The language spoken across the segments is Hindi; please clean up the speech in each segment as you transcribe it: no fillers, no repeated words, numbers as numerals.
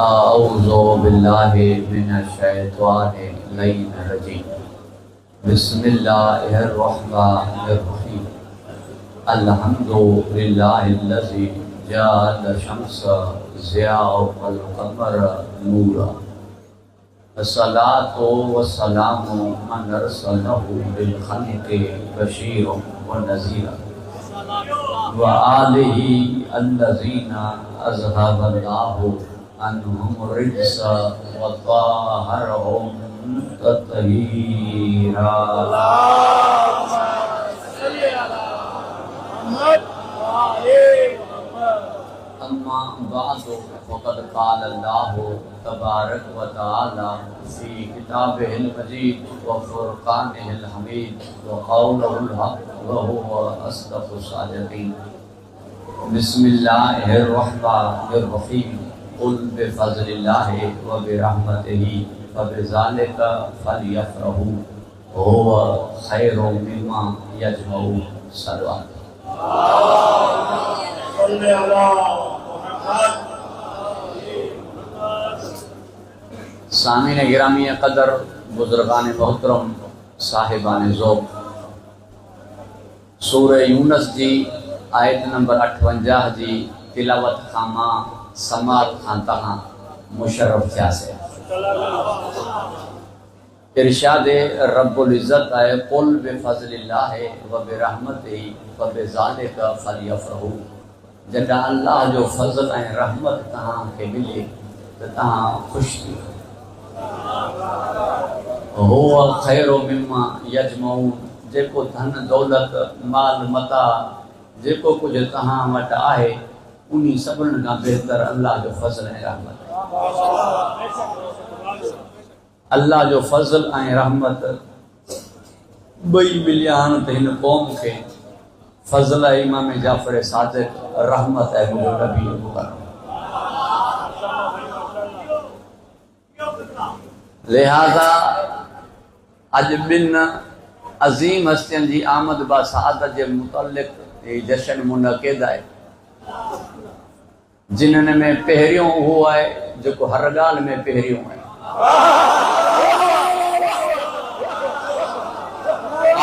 अऊज़ु बिल्लाहि मिनश्शैतानिर रजीम। बिस्मिल्लाहिर्रहमानिर्रहीम। अल्हम्दुलिल्लाहिल्लज़ी जअल शम्स ज़ियाअ वल क़मर नूरा। अस्सलातु वस्सलामु मन अरसलहु बिल खल्क़ि बशीरन व नज़ीरा व आलिहि अल्लज़ीना अज़हबल्लाहु अन्हुम रिज्स व ताहरहुम तत्हीरा। अम्मा बादु फ़क़द क़ाल अल्लाहु तबारक व तआला फ़ी किताबिहिल मजीद व फ़ुरक़ानिहिल हमीद व क़ौलुहुल हक़ व हुवा अस्दक़ुस सादिक़ीन। बिस्मिल्लाहिर्रहमानिर्रहीम। क़ुल बिफ़ज़लिल्लाहि व बिरहमतिही फ़बिज़ालिका फ़लयफ़रहू हुवा ख़ैरुम मिम्मा यजमऊन। सल्लल्लाहु सामीन गिरामी क़दर, बुज़ुर्गान मोहतरम, साहिबान ज़ौक़, सूरह यूनस जी आयत नंबर 58 जी तिलावत खां मां समात खां तव्हां मुशर्रफ थियासीं। इरशाद रब्बुल इज़्ज़त आहे, क़ुल बिफ़ज़लिल्लाहि व बिरहमतिही फ़बिज़ालिका फ़लयफ़रहू। जॾहिं अल्लाह जो फज़ल ऐं रहमत तव्हांखे मिले त तव्हां ख़ुशि थी। हुवा ख़ैरु मिम्मा यजमऊन। जेको धन दौलत माल मता जेको कुझु तव्हां वटि आहे उन्ही सभिनी खां बहितर अल्लाह जो फज़ल ऐं रहमत आहे। अल्लाह जो फज़ल ऐं रहमत ॿई मिलिया आहिनि त हिन क़ौम खे। फज़ल आहे इमाम जाफ़र सादिक़, रहमत आहे मुंहिंजो नबी मुकरम। लिहाज़ा अॼु ॿिनि अज़ीम हस्तियुनि जी आमद बा सआदत जे मुतल्लिक़ जश्न मुनक़िद आहे, जिन्हनि में पहिरियों उहो आहे जेको हर ॻाल्हि में पहिरियों आहे।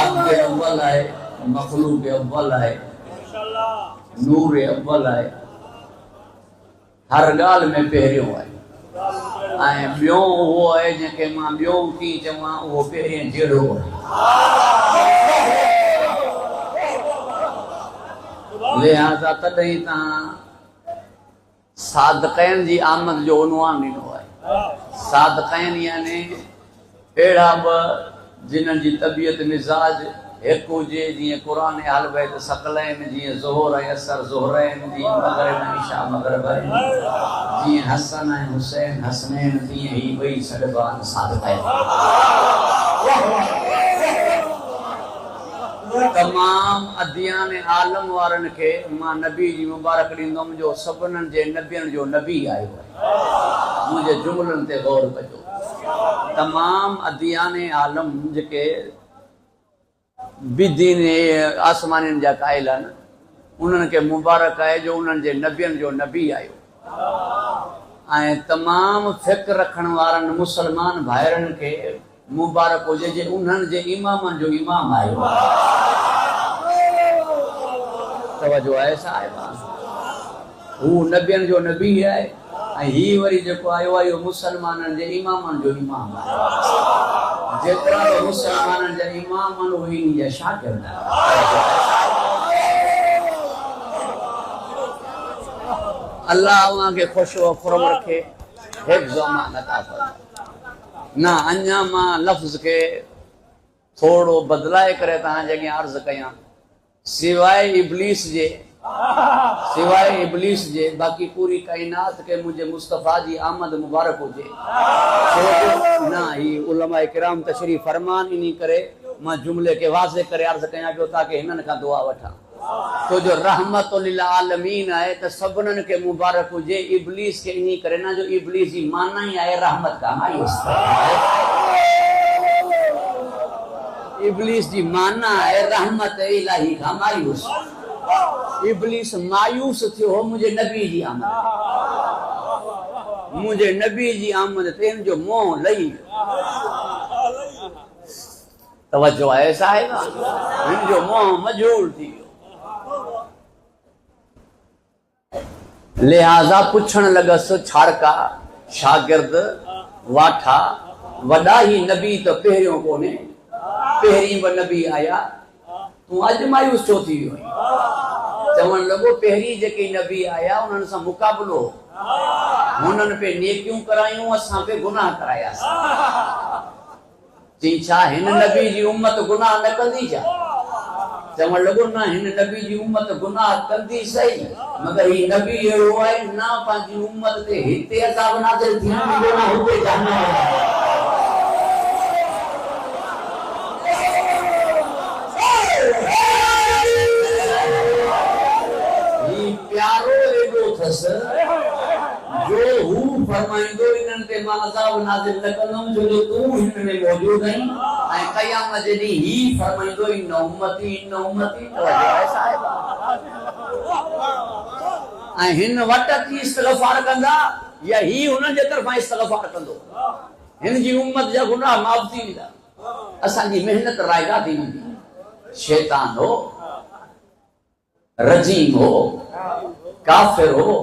अब्द अव्वल आहे, मख़लूक़ अव्वल आहे, नूर अव्वल आहे, हर ॻाल्हि में पहिरियों आहे। ऐं ॿियों उहो आहे जंहिंखे मां ॿियों कीअं चवां, उहो पहिरियों जहिड़ो आहे। लिहाज़ा तॾहिं तव्हां सादिक़ैन जी आमद जो उनवान ॾिनो आहे। सादिक़ैन यानी अहिड़ा बि जिन्हनि जी तबियत मिज़ाज हिकु हुजे, जीअं क़ुरान अहल बैत सकलैन, जीअं ज़ोहर ऐं असर ज़ोहरैन, जीअं मग़रिब ऐं इशा मग़रिबैन, जीअं हसन ऐं हुसैन हसनैन, तीअं ही ॿई सॾिबा आहिनि सादिक़ैन। तमाम अदियान आलम वारनि खे मां नबी जी मुबारक ॾींदुमि जो सभिनीनि जे नबियनि जो नबी आयो आहे। मुंहिंजे जुमलनि ते गौर कजो। तमाम अदियान आलम जेके बिदीन आसमाननि जा क़ाइल आहिनि, उन्हनि खे मुबारक आहे जो उन्हनि जे नबियनि जो नबी आयो। ऐं तमाम फ़िक्र रखण वारनि मुस्लमान भाइरनि खे मुबारक हुजे जे उन्हनि जे इमामनि जो इमाम आयो। तवजो आहे साहिब, हू नबियनि जो नबी आहे ऐं ही वरी जेको आयो आहे इहो मुस्लमाननि जे इमामनि जो इमाम आहे। जेतिरा बि मुस्लमाननि जा इमाम आहिनि उहे इन जा शागिर्द आहिनि। अल्लाह उनखे ख़ुशि व खुरम रखे, हिफ़्ज़ अमान अता फरमाए। ना अञा मां लफ़्ज़ खे थोरो बदिलाए करे तव्हांजे अॻियां अर्ज़ु कयां, सिवाय इब्लीस जे बाक़ी पूरी काइनात के मुझे मुस्तफ़ा जी आमद मुबारक हुजे। ना ही उलमा किराम तशरीफ़ फरमान इन्ही करे मां जुमले के वाज़े करे अर्ज़ कयां पियो ताकि हिननि खां दुआ वठां। तो जो रहमतुल लिल आलमीन आहे त सभिनीनि खे मुबारक हुजे। इब्लीस खे इन्ही करे ना जो इब्लीस जी माना ही आहे रहमत का मायूस। इब्लीस जी माना है रहमत इलाही का मायूस। इब्लीस मायूस थियो हो मुझे नबी जी आमद। मुझे नबी जी आमद ते इन जो मोह लई तवज्जो है साहिब इन जो मोह मजूल थी लिहाजा पुछण लगस छाड़का शागिर्द वाठा वडा ही नबी तो पहिरियों कोने पहिरीं ब नबी आया तू अज मायूस छो थी वियो चवण लॻो पहिरीं जेके नबी आया उन्हनि सां मुक़ाबलो हुननि पे नेकियूं करायूं असां पे गुनाह करायासीं चई छा हिन नबी जी उम्मत गुनाह न कंदी छा चवण लॻो न हिन नबी जी उम्मत गुनाह कंदी सही मगर ही नबी अहिड़ो आहे न पंहिंजी उम्मत ते हिते अज़ाब नाज़िल थियण ॾींदो न हुते जहन्नम प्यारो एडो थस जो हू फरमाइंदो इनन ते मां अज़ाब नाज़िल न कंदुमि जो तू हिन में मौजूद आहीं ऐं क़यामत जे ॾींहुं ही फरमाइंदो इन उम्मती तो ऐसा है ऐं हिन वट की इस्तग़फ़ार कंदा या ही हुननि जे तरफ़ां इस्तग़फ़ार कंदो हिन जी उम्मत जा गुनाह माफ़ थी वेंदा असांजी मेहनत रायगा थी वेंदी शैतान हो रजीम हो काफिर हो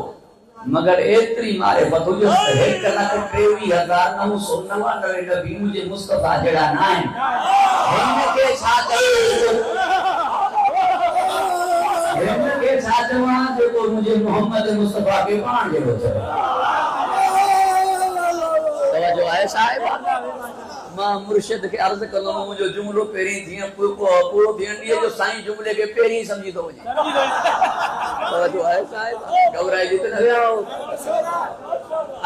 मगर एतरी मारिफत हुजे 1,23,999 नबी मुझे मुस्तफा जड़ा ना है हिनके छा चवा जेको मुझे मोहम्मद मुस्तफा के पाण जेको तवज्जो है साहिब मां मुर्शिद के अर्ज कंदो मुझो जुमलो पहिरीं जीअं पूरो थियण ॾिए जो साईं जुमले के पहिरीं समझी थो वञे तवज्जो आहे साहिब घबराइजी त न वियो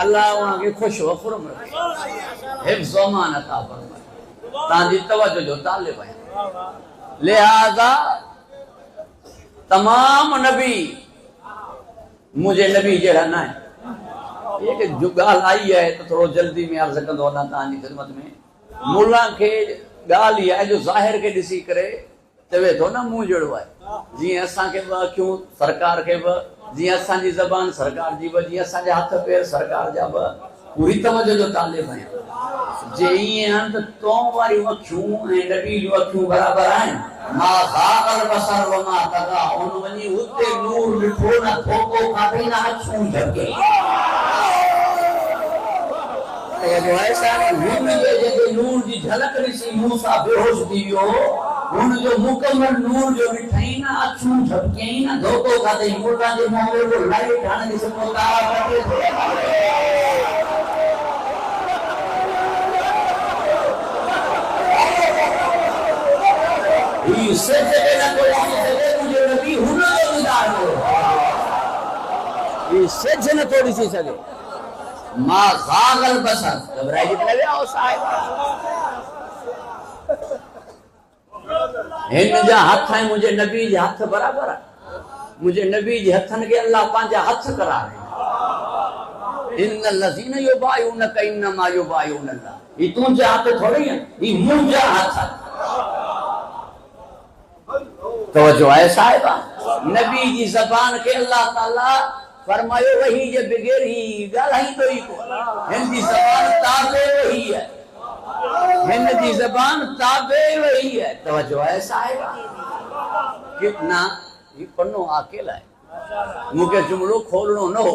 अल्लाह उनखे ख़ुशि वफ़ुरम रखे हिफ्ज़ व अमान अता फरमाए तव्हांजी तवज्जो जो तालिब आहे लिहाज़ा तमाम नबी मुझे नबी जहिड़ा न आहिनि ये जो ॻाल्हि आई आहे त थोरो जल्दी में अर्ज़ कंदो वञा तव्हांजी ख़िदमत में मुल्ला खे ॻाल्हि इहा आहे जो ज़ाहिर खे ॾिसी करे चवे थो न मूं जहिड़ो आहे जीअं असांखे ॿ अखियूं सरकार खे बि जीअं असांजी ज़बान सरकार जी बि जीअं असांजा हथ पेर सरकार जा बि पूरी तवज्जो जो तालिब आहियां जे ईअं आहिनि त तो वारियूं अखियूं ऐं नबी जूं अखियूं बराबरि आहिनि मां ज़ाग़ल बसर व मां तगा उन वञी उते नूर ॾिठो न थोको काथे न अखियूं झके नूर जी झलक ॾिसी मूसा बेहोश थी वियो हुन जो मुकम्मल नूर जो ॾिठई न अखियूं झपकई न धोको खाधई मुर्गा जे मुंह में लाइट हाणे ॾिस को तारा कटे ही सजदे न कोई सजदे मुझे नबी हुन जो दीदार हो ही सज न तो ॾिसी सघे मां ज़ाग़ल बसर घबराइजी न वियो साहिब हिन जा हथ ऐं मुंहिंजे नबी जे हथ बराबरि आहे मुंहिंजे नबी जे हथनि खे अल्लाह पंहिंजा हथ करारे इन लज़ीन युबाइउनक इन्नमा युबाइउन अल्लाह ही तुंहिंजा हथ थोड़ी आहिनि ही मुंहिंजा हथ तवज्जो आहे साहिबा नबी जी ज़बान के अल्लाह ताला फरमायो वही जे बगैर ही ॻाल्हाईंदो ई कोन हिन जी ज़बान ताबे वही है हिन जी ज़बान ताबे वही है तवज्जो है साहिबा कितना ये पन्नो अकेला है मूंखे जुमलो खोलणो न हो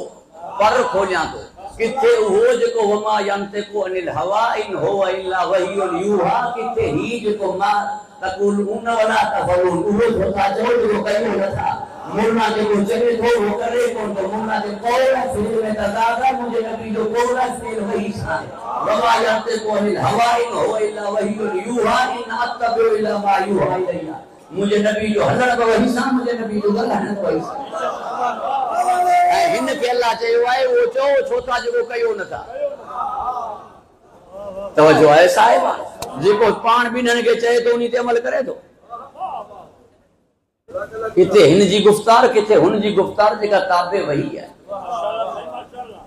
पर खोलियां तो किथे उहो जेको वमा यंते को अनिल हवा इन हुवा इल्ला वहीयुन यूहा किथे ही जेको मां तकुलून वला तफलून उहो सोचा जो जो कयो नथा मुन्ना जेको चवे थो वो करे कोन तो मुन्ना जे कोला फिर में तज़ादा मुझे नबी जो कोला फिर वही सा वमा यंते को अनिल हवा इन हुवा इल्ला वहीयुन यूहा इन अतबु इल्ला मा यूहा इलैया मुझे नबी जो हलण को वही सा मुझे नबी जो ॻाल्हाइण को वही सा हिन खे अल्लाह चयो आहे वो चओ छोता जेको कयो नथा तवज्जो आहे साहिबा जेको पाण ॿिन्हिनि खे चए थो उन ते अमल करे थो किथे हिन जी गुफ्तार किथे हुन जी गुफ्तार जेका ताबे वही आहे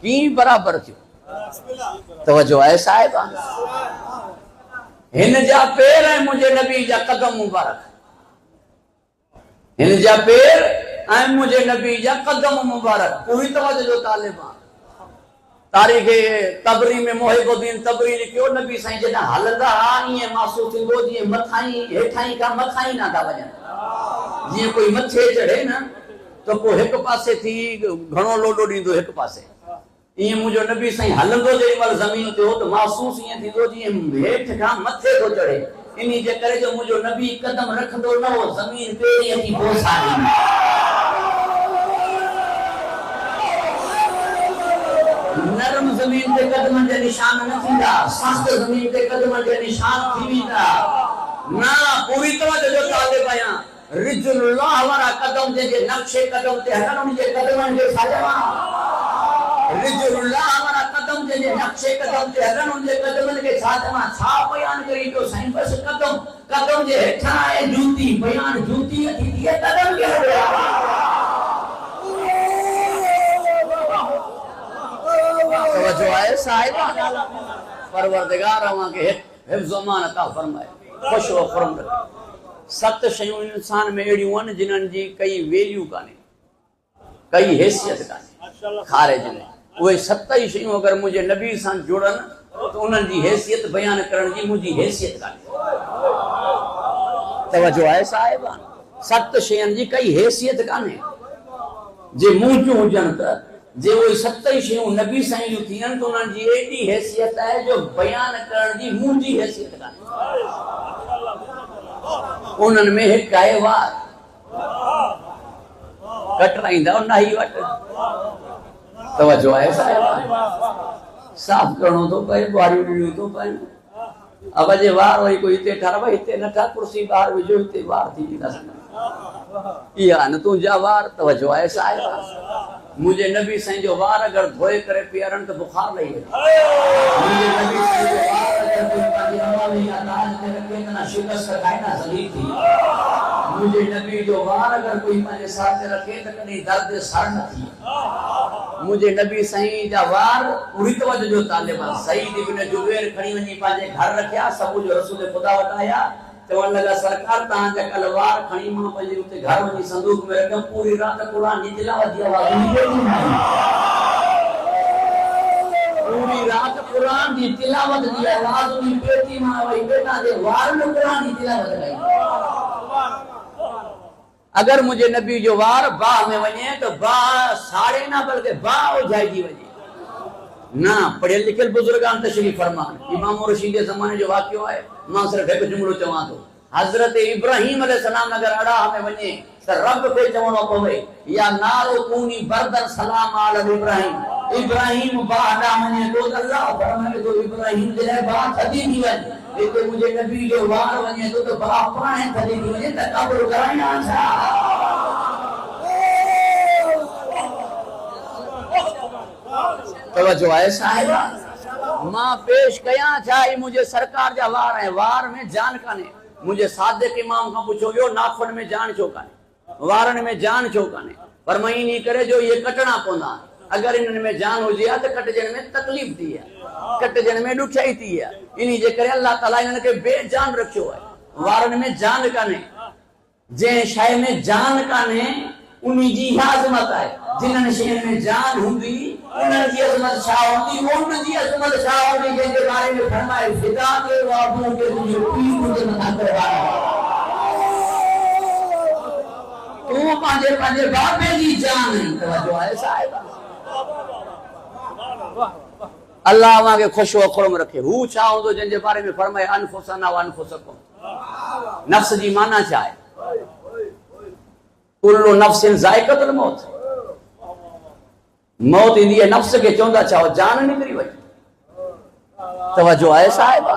की बराबर थियो तवज्जो आहे साहिबा हिन जा पेर ऐं मुंहिंजे नबी जा कदम मुबारक हिन जा पेर ऐं मुंहिंजे नबी जा कदम मुबारक पूरी तवज्जो जो तालिब आहे तारीख़ तबरी में मोहिबुद्दीन तबरी लिखियो नबी साईं जॾहिं हलंदा ईअं महसूस थींदो जीअं मथां ई हेठां खां मथां ई ना था वञनि। जीअं कोई मथे चढ़े न त पोइ हिकु पासे थी घणो लोॾो ॾींदो हिकु पासे, ईअं मुंहिंजो नबी साईं हलंदो जेॾी महिल ज़मीन ते हो त महसूस ईअं थींदो जीअं हेठि खां मथे थो चढ़े। इन जे करे जो मुंहिंजो नबी कदम रखंदो न हो ज़मीन पेरी अची बोसाईंदी। नरम ज़मीन ते कदमनि जा निशान न थींदा, सख़्त ज़मीन ते कदमनि जा निशान थी वेंदा। ना पूरी तरह जो तालिब आहियां रिजुल्लाह वारा कदम जंहिंजे नक्शे कदम ते हलनि उन जे कदमनि खे छा चवां? रिजुल्लाह वारा कदम जंहिंजे नक्शे कदम ते हलनि उन जे कदमनि खे छा चवां? छा बयान करी पियो साईं? बसि कदम, कदम जे हेठां आहे जूती, बयान जूती थींदी आहे कदम खे तवज्जो आहे साहिबा। परवरदिगार अवां खे हिफ्ज़ अमान अता फरमाए, खुश व खुरम रखे। 7 शयूं इंसान में अहिड़ियूं आहिनि जिन्हनि जी कई वैल्यू कान्हे, कई हैसियत कान्हे ख़ारिज में। उहे 7 ई शयूं अगरि मुंहिंजे नबी सां जुड़नि त उन्हनि जी हैसियत बयान करण जी मुंहिंजी हैसियत कान्हे। तवज्जो आहे साहिबा। 7 शयुनि जी कई हैसियत कान्हे। जे मूं जूं हुजनि त जे उहे 7 ई शयूं नबी साईं जूं थियनि त उन्हनि जी एॾी हैसियत आहे जो बयान करण जी मुंहिंजी हैसियत कान्हे। उन्हनि में हिकु आहे वार, कटराईंदा नाही वटि। तवज्जो आहे साहिब। साफ़ करणो थो पए, ॿुहारियूं ॾियणियूं थो पवनि। अब जे वार वरी कोई हिते ठार, भई हिते न ठार, कुर्सी ॿाहिरि विझो, हिते वार थी वेंदा। इहा न तुंहिंजा वार। तवज्जो आहे साहिब। मुझे नबी साईं जो वार अगर धोए करे पियरन तो बुखार लही वञे। मुझे नबी साईं जो वार अगर कोई पंहिंजी हवा में या दाल में रखे त न शिकस्त खाए न ज़लील थी। मुझे नबी जो वार अगर कोई पंहिंजे साथ रखे त कॾहिं दर्द सड़ न थी। मुझे नबी साईं जा वार पूरी तवज्जो जो तालिब आहे। सईद इब्न जुबैर खणी वञी पंहिंजे घर रखिया, सब जो रसूल खुदा वटि आया, चवण लॻा सरकार तव्हांजा कल वार खणी मां पंहिंजे उते घर वञी संदूक में रखियमि, पूरी राति क़ुरान जी तिलावत जी आवाज़ पूरी राति क़ुरान जी तिलावत जी आवाज़ उन पेटी मां वई बेटा जे वार में क़ुरान जी तिलावत कई। अगर मुझे नबी जो वार बाह में वञे तो बाह साड़े ना बल्कि बाह उजाइजी वञे। ना पढ़ियल लिखियल बुजुर्गान तशरीफ फरमान। इमाम रशीद के ज़माने जो वाक़ियो आहे। मां सिर्फ हिकु जुमलो चवां थो। हज़रत इब्राहिम अलैहिस्सलाम अगर अड़ाह में वञे त रब खे चवणो पवे या नारो कूनी बरदर सलाम अल इब्राहिम। इब्राहिम बाहडा वञे तो अल्लाह फरमाए तो इब्राहिम जे लाइ बाह थदी थी वञे। हिते मुंहिंजे नबी जो वार वञे तो त बाह पाणे थदी थी वञे त क़बूल कराइणा छा? तवज्जो आहे साहिबा। मां पेश कयां छा मुझे सरकार जा वार है, वार में जान काने। मुझे सादिक इमाम का पूछो यो नाखुन में जान छो काने, वारन में जान छो काने? पर मैं नहीं करे जो ये कटना पवंदा। अगर इनन में जान हो जिया तो कटजन में तकलीफ थी है, कटजन में ॾुखियाई थी है। इन्ही जे करे अल्लाह ताला इनन के बेजान रखियो है। वारन में जान काने, जे शय में जान काने उन्ही जी अज़मत है। जिन्हनि शयुनि में जान हूंदी उन्हनि जी अज़मत छा हूंदी? उन्हनि जी अज़मत छा हूंदी जंहिंजे बारे में फरमाए फिदा के वाबू के तुझे पीर मुझे मना करवाना। तू पंहिंजे बाबे जी जान है। तवज्जो आहे साहिबा। अल्लाह अवां खे खुश व खुरम रखे। हू छा हूंदो जंहिंजे बारे में फरमाए अनफुसना व अनफुसकुम। नफ्स जी माना छा आहे? कुल्लु नफ्सिन ज़ाइक़तुल मौत। मौत ईंदी है नफ्स के चवंदा छा जान निकिरी वई। तवज्जो आहे साहिबा।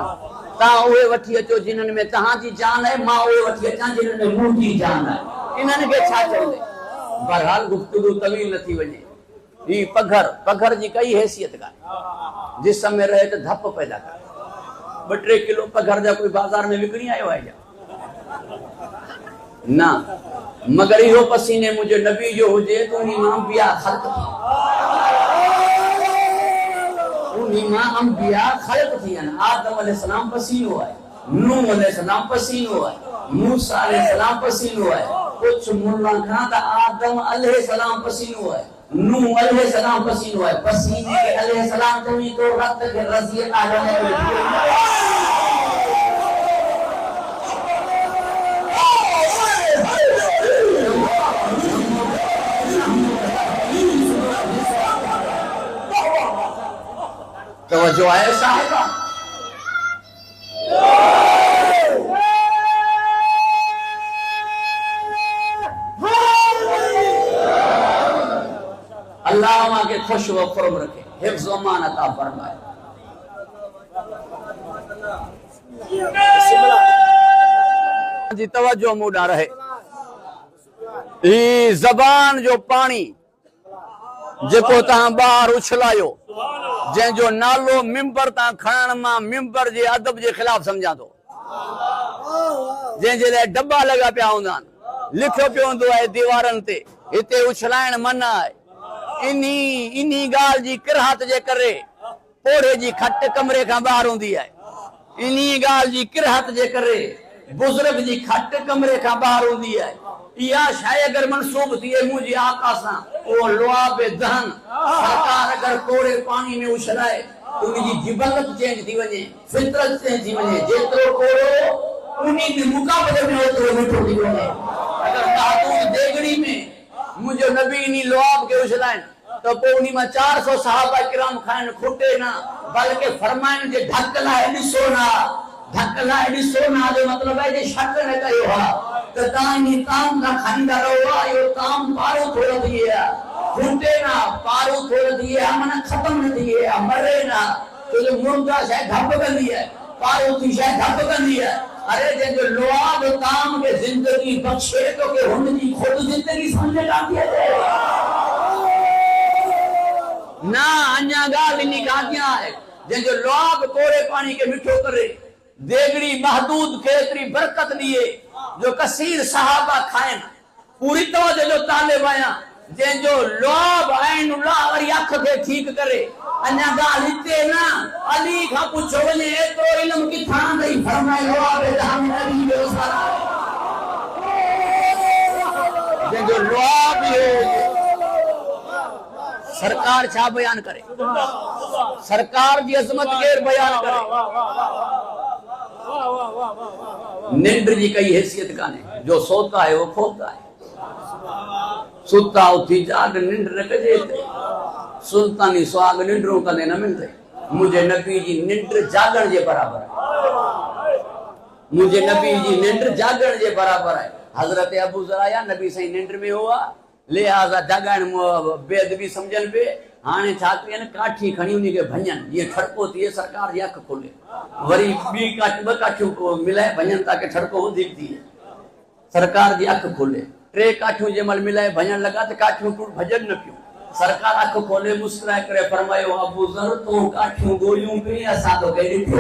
तव्हां उहे वठी अचो जिन्हनि में तव्हांजी जान है, मां उहे वठी अचां जिन्हनि में मुंहिंजी जान है। इन्हनि खे छा चवंदे? बहरहाल गुफ्तगू तवील न थी वञे। ही पघर जी कई हैसियत कान्हे। जिस्म में रहे त धप पैदा करे। 2-3 किलो पघर जा कोई बाज़ार में विकिणी आयो आहे छा? न। मगर इहो पसीने मुझे नबी जो हुजे तो उन्हीं मां अंबिया खल्क थी। उन्हीं मां अंबिया खल्क थी। आदम अलैहिस्सलाम पसीनो है, नूह अलैहिस्सलाम पसीनो है, मूसा अलैहिस्सलाम पसीनो है। कुछ मुल्ला खां त आदम अलैहिस्सलाम पसीनो है। नूह अलैहिस्सलाम पसीनो है, पसीने के अलैहिस्सलाम कभी तो रक्त के रज़ियत आ जाने तवज्जो है साहिबा। अल्लाह वहां के खुश व खुरम रखे, हिफ्ज़ व अमान अता फरमाए। जी तवज्जो मुड़ा रहे। ई ज़बान जो पानी जेको तहां बाहर उछलायो, जंहिंजो नालो मिंबर तां खणण मां मिंबर जे अदब जे खिलाफ समझा थो, जंहिंजे लाइ डब्बा लॻा पिया हूंदा आहिनि, लिखियो पियो हूंदो आहे दीवारनि ते हिते उछलाइण मना आहे। इन्ही ॻाल्हि जी किरहत जे करे पोड़े जी खट कमरे खां ॿाहिर हूंदी आहे। इन्ही ॻाल्हि जी किरहत जे करे बुज़ुर्ग जी खट कमरे खां ॿाहिर हूंदी आहे। इहा शइ अगर मंसूब थिए मुंहिंजे आका सां, उहो लुआब दहन सरकार अगर कोड़े पानी में उछलाए उनजी जिबलत चेंज थी वञे, फितरत चेंज थी वञे। जेतिरो कोड़ो उन्ही जे मुक़ाबले में ओतिरो मिठो थी वञे। अगर महदूद देगड़ी में मुझे नबी इन्हीं लुआब के उछलाइन तो पोइ उन्हीं में 400 सहाबा किराम खाइन खुटे ना, बल्कि फरमाइन जे ढक लाए ॾिसो ना, ढक लाए ॾिसो ना जो मतलब है जे शक न कयो हा तो तानी ताम ना खाईंदा रहो हा। यो ताम पारो थोड़ो दिए खुटे ना, पारो थोड़ो दिए मन खत्म न दिए मरे ना, तो जो मुर्दा शायद ढप कंदी है, पारो थी शायद ढप कंदी है। अरे जंहिंजो लुआब ताम के जिंदगी बख्शे तो के हुनजी खुद जिंदगी समझ आती है ना। अन्या गाल इन्हीं कातियां है जंहिंजो लुआब कोड़े पानी के मिठो करे, देगड़ी महदूद के एतरी बरकत दिए जो कसीर सहाबा खाइन। पूरी तवज्जो जो तालिब आया जंहिंजो लुआब आइन अल्लाह वरी अख के ठीक करे। अन्या गाल हिते ना अली खां पुछो वञे एतिरो इल्म किथां अथई, फरमाए लुआब दहन नबी जो सारा जंहिंजो लुआब हो। सरकार छा बयान करे, सरकार जी अजमत केर बयान करे। निंड जी कई हैसियत काने, जो सोता है वो खोता है। सुता उठी जाग निंड न कजे, सुल्तानी सुहाग निंडरो कदे न मिलते। मुझे नबी जी निंड जागण जे बराबर है, मुझे नबी जी निंड जागण जे बराबर है। हजरत अबू ज़र आया नबी सही निंड में हुआ, लिहाजा जागण बेअदबी समझन पे हाने छा कयन काठी खणी उन्हीं के भञन, ये ठड़को थिए सरकार जी अख खोले, वरी बी काठ ब काठियूं मिलाए भञन ताकि ठड़को वधीक थिए। सरकार जी अख खोले, 3 काठियूं जमल मिलाए भञन लगा तो काठियूं टूट भजन न पियूं। सरकार अख खोले मुस्कुराए करे फरमायो अबू ज़र तू काठियूं गोलियूं पे असा तो कई ॾिठो।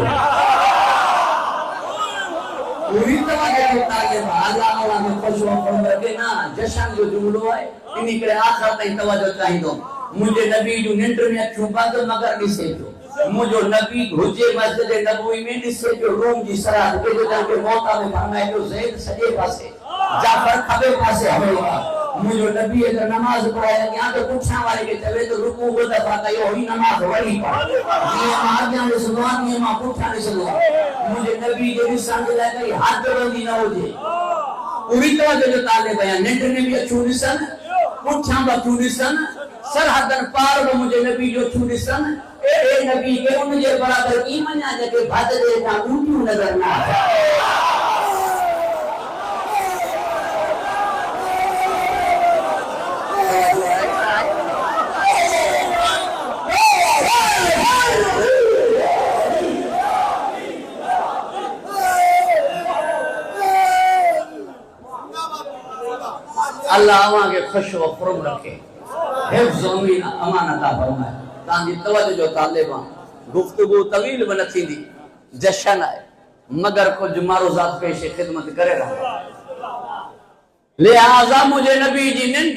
पूरी तवज्जो ताके अल्लाह अल्लाह में खुश हो के ना जशन जो जुमलो है इन्हीं करे आखिर ताईं तवज्जो चाहिदो। मुझे नबी जो निंड में अखियूं बंद मगर ॾिसे पियो, मुझो नबी हुजे मस्जिद नबवी में ॾिसे पियो रूम जी सराह के जो जाके मौता में फरमाए पियो ज़ैद सॼे पासे जाफर खबे पासे हवे। मुझो नबी अगर नमाज पढ़ाया या तो पुछा वाले के चले तो रुकू वो दफा कयो ही नमाज वही पढ़ ये मारजा ने सुभान ये मा पुछा ने सुनो। मुझे नबी जे निशान जे लाए कई हाथ बंदी न होजे। पूरी तरह जो ताले बयान निंड ने भी अछू निसन पुछा बा अछू निसन सरहदन पार बि मुझे नबी जो अछू निसन। ए नबी के उन जे बराबर की मन्या जे भात जे ता ऊंटियूं नजर ना अल्लाह वहां के खुश व खुरम रखे, हिफ्ज़ अमान अता फरमाए। तांजी तवज्जो जो तालिबा गुफ्तगू तवील बन थींदी, जशन है मगर कुछ मारूज़ात पेश खिदमत करे रहा। लिहाजा मुझे नबी जी निंड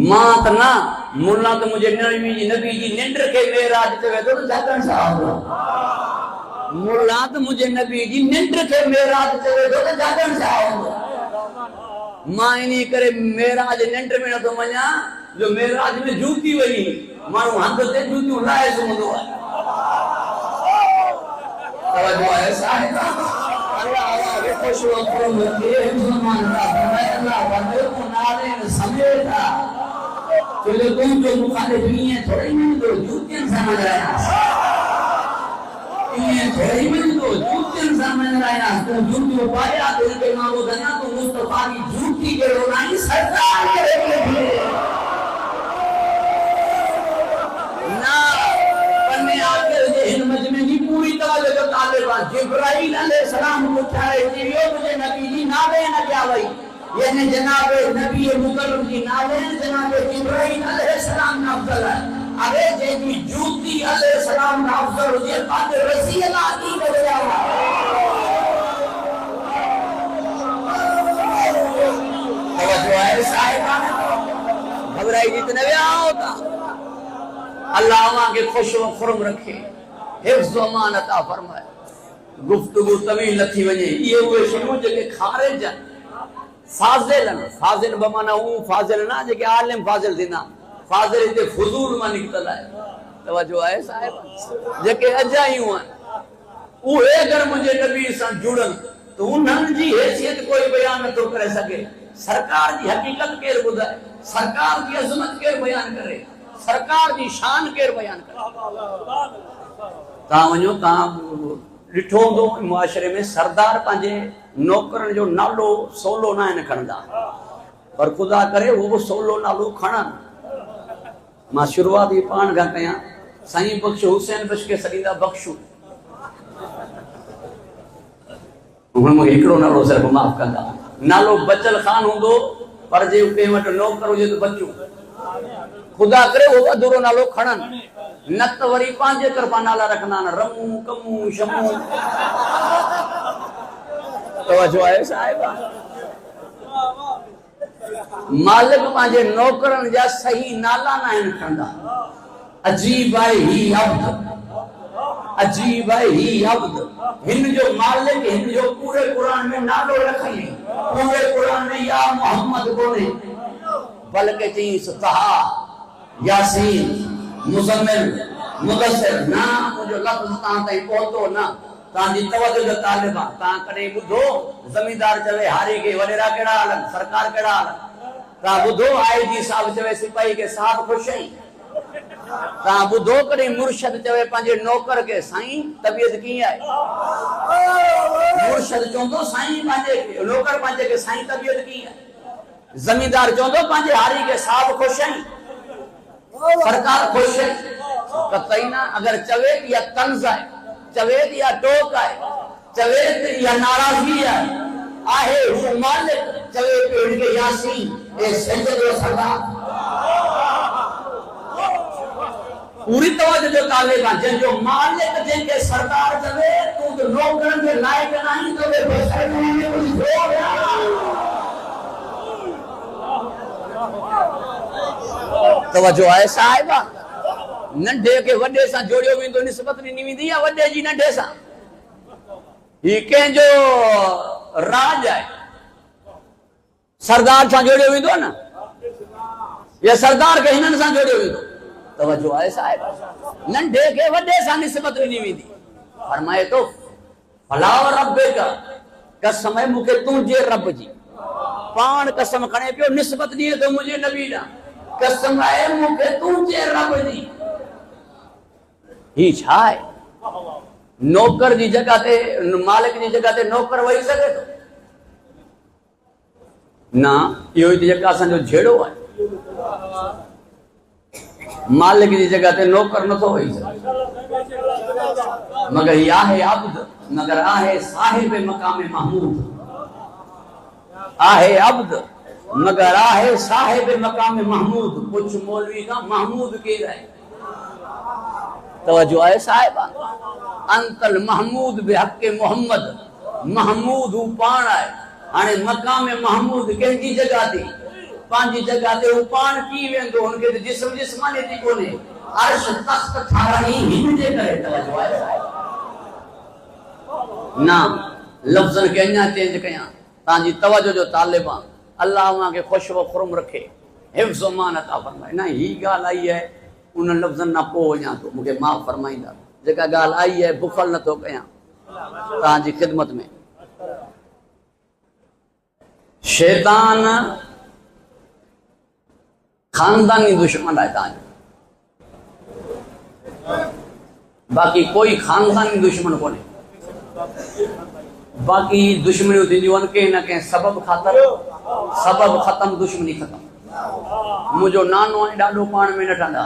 मात ना मुल्ला तो मुझे नबी जी निंड के मेराज चवे तो जागण साहब मुल्ला तो मुझे नबी जी निंड के मेराज चवे तो जागण साहब मां इनी करे मेराज निंड में न तो वञा जो मेराज में जूती वई माण्हू हंध ते जूतियूं लाए सुम्हंदो आहे। तवज्जो आहे साहिब अल्लाह के खुश वक़्तों में के मुसलमान का अल्लाह बंदे को नाले समेटा चले तुम जो मुखालिफ नहीं है थोड़ी नहीं तो जूतियां समझ आया ये थोड़ी नहीं तो जूतियां समझ आया तो जूती पाया दिल के मांगो दना तो मुस्तफा की जूती के रोनाई सरकार के ना पन्ने आकर ये इन मजमे की पूरी तरह जो तालिबान जिब्राइल अलैहिस्सलाम को उठाए दियो मुझे नबी जी नाले न क्या भाई ये ने जनाब नबी मुकर्रम जी नाले जनाब जिब्राइल अलैहिस्सलाम ना अफजल है अरे जेदी जूती अलैहिस्सलाम ना अफजल हो ये बात रसी अल्लाह की बजाया तवज्जो है साहिब घबराई जितने भी होता अल्लाह वहां के खुश व खुरम रखे हिफ्ज़ व अमान अता फरमाए गुफ्तगू तवील न थी वने ये हुए शयूं जेके खारिज फाजिल बमाना हूं फाजिल ना जेके आलिम फाजिल थींदा फाजिल ते फुजूल मां निकतल आहे तवज्जो आहे साहिब जेके अजायूं आहिनि उहे अगर मुझे नबी सां जुड़न तो उन्हनि जी हैसियत कोई बयान नथो करे सके सरकार जी हकीकत केर ॿुधाए सरकार जी अज़मत केर बयान करे सरकार जी शान केर बयान करे तव्हां वञो तव्हां ॾिठो हूंदो मुआशरे में सरदार पंहिंजे नौकरनि जो नालो सोलो न आहिनि खणंदा पर ख़ुदा करे उहो सोलो नालो खणनि मां शुरूआत ई पाण खां कयां साईं बख्श हुसैन बख्श खे सॾींदा बख्शू मूंखे हिकिड़ो नालो सिर्फ़ु माफ़ कंदा नालो बचल खान हूंदो पर जे कंहिं वटि नौकर हुजे त बच्चो ख़ुदा करे उहो अधूरो नालो खणनि न त वरी पंहिंजे तरफ़ां नाला रखंदा आहिनि रमू कमू शमू तवज्जो आहे साहिब मालिक पंहिंजे नौकरनि जा सही नाला न आहिनि खणंदा अजीब आहे ही अब्द अजीब है ही अब्द हिन जो मालिक हिन जो पूरे कुरान में नालो रखई पूरे कुरान में या मोहम्मद कोने बल्कि चई तहा यासीन मुज़म्मिल मुदस्सिर ना मुझो लफ्ज़ तां ताईं पहुतो ना तां जी तवज्जो जो तालिबा तां कने बुधो जमींदार चवे हारी के वडेरा केड़ा आलम सरकार केड़ा आलम तां बुधो आईजी साहब चवे सिपाही के साहब खुश है तां बुधो कने मुर्शिद चवे पंहिंजे नौकर के साईं तबीयत की है मुर्शिद चोंदो साईं पंहिंजे नौकर पंहिंजे के साईं तबीयत की है जमींदार चोंदो पंहिंजे हारी के साहब खुश है सरकार खुश है कतई ना अगर चवे या तंज है चवे या टोक है चवे या नाराजगी है आहे वो मालिक चवे पेड़ के यासीन ए सजदो सरदार पूरी तवज्जो जो तालिबा जो मालिक जिनके सरदार चवे तू तो नौकरन के लायक नहीं तो वे पैसा नहीं कुछ हो गया तवज्जो आहे साहिबा नंढे के वडे सां जोड़ियो वेंदो निस्बत ॾिनी वेंदी आहे वडे जी नंढे सां ही कंहिंजो राज आहे सरदार सां जोड़ियो वेंदो न या सरदार के हिननि सां जोड़ियो वेंदो तवज्जो आहे साहिब नंढे के वडे सां निस्बत ॾिनी वेंदी फरमाए तो फला रब्बे का कसम है मूंखे तुंहिंजे रब जी पाण कसम खणे पियो निस्बत ॾिए थो मुंहिंजे नबी ॾांहुं कसम है मूंखे तुंहिंजे रब जी ही छा है नौकर जी जगह ते मालिक जी जगह ते नौकर वही सके तो ना इहो ई जेका असांजो झेड़ो आहे मालिक जी जगह ते नौकर नथो वही सके मगर ही आहे अब्द मगर आहे साहिब मकाम महमूद आहे अब्द मगर आहे साहिब मकाम महमूद कुछ मौलवी का महमूद के है तवज्जो है साहिबा अंतल महमूद बिहक मोहम्मद महमूद पान है हाने मकाम महमूद कंहिंजी जगह थी पांजी जगह ते पान की वेंदो उनके ते जिस्म जिस्मानी थी कोने अर्श तख्त ठाराई हिन जे करे तवज्जो है ना लफ्ज़न के अन्या चेंज कया तांजी तवज्जो जो तालिबा अल्लाह वहां के खुश व खुरम रखे, हिफ्ज़ व मान अता फरमाए। ना ही गाल आई है उन लफ्ज़न ना पो वञा तो मूंखे माफ़ फरमाईंदा। जेका गाल आई है बुखल न तो कयां तव्हांजी ख़िदमत में। शैतान खानदानी दुश्मन है तव्हांजो, बाक़ी कोई खानदानी दुश्मन कोन्हे। बाक़ी दुश्मनियूं थींदियूं आहिनि कंहिं न कंहिं सबब ख़ातिर, सबब ख़तम दुश्मनी ख़तम। मुंहिंजो नानो ऐं ॾाॾो पाण में न ठहंदा,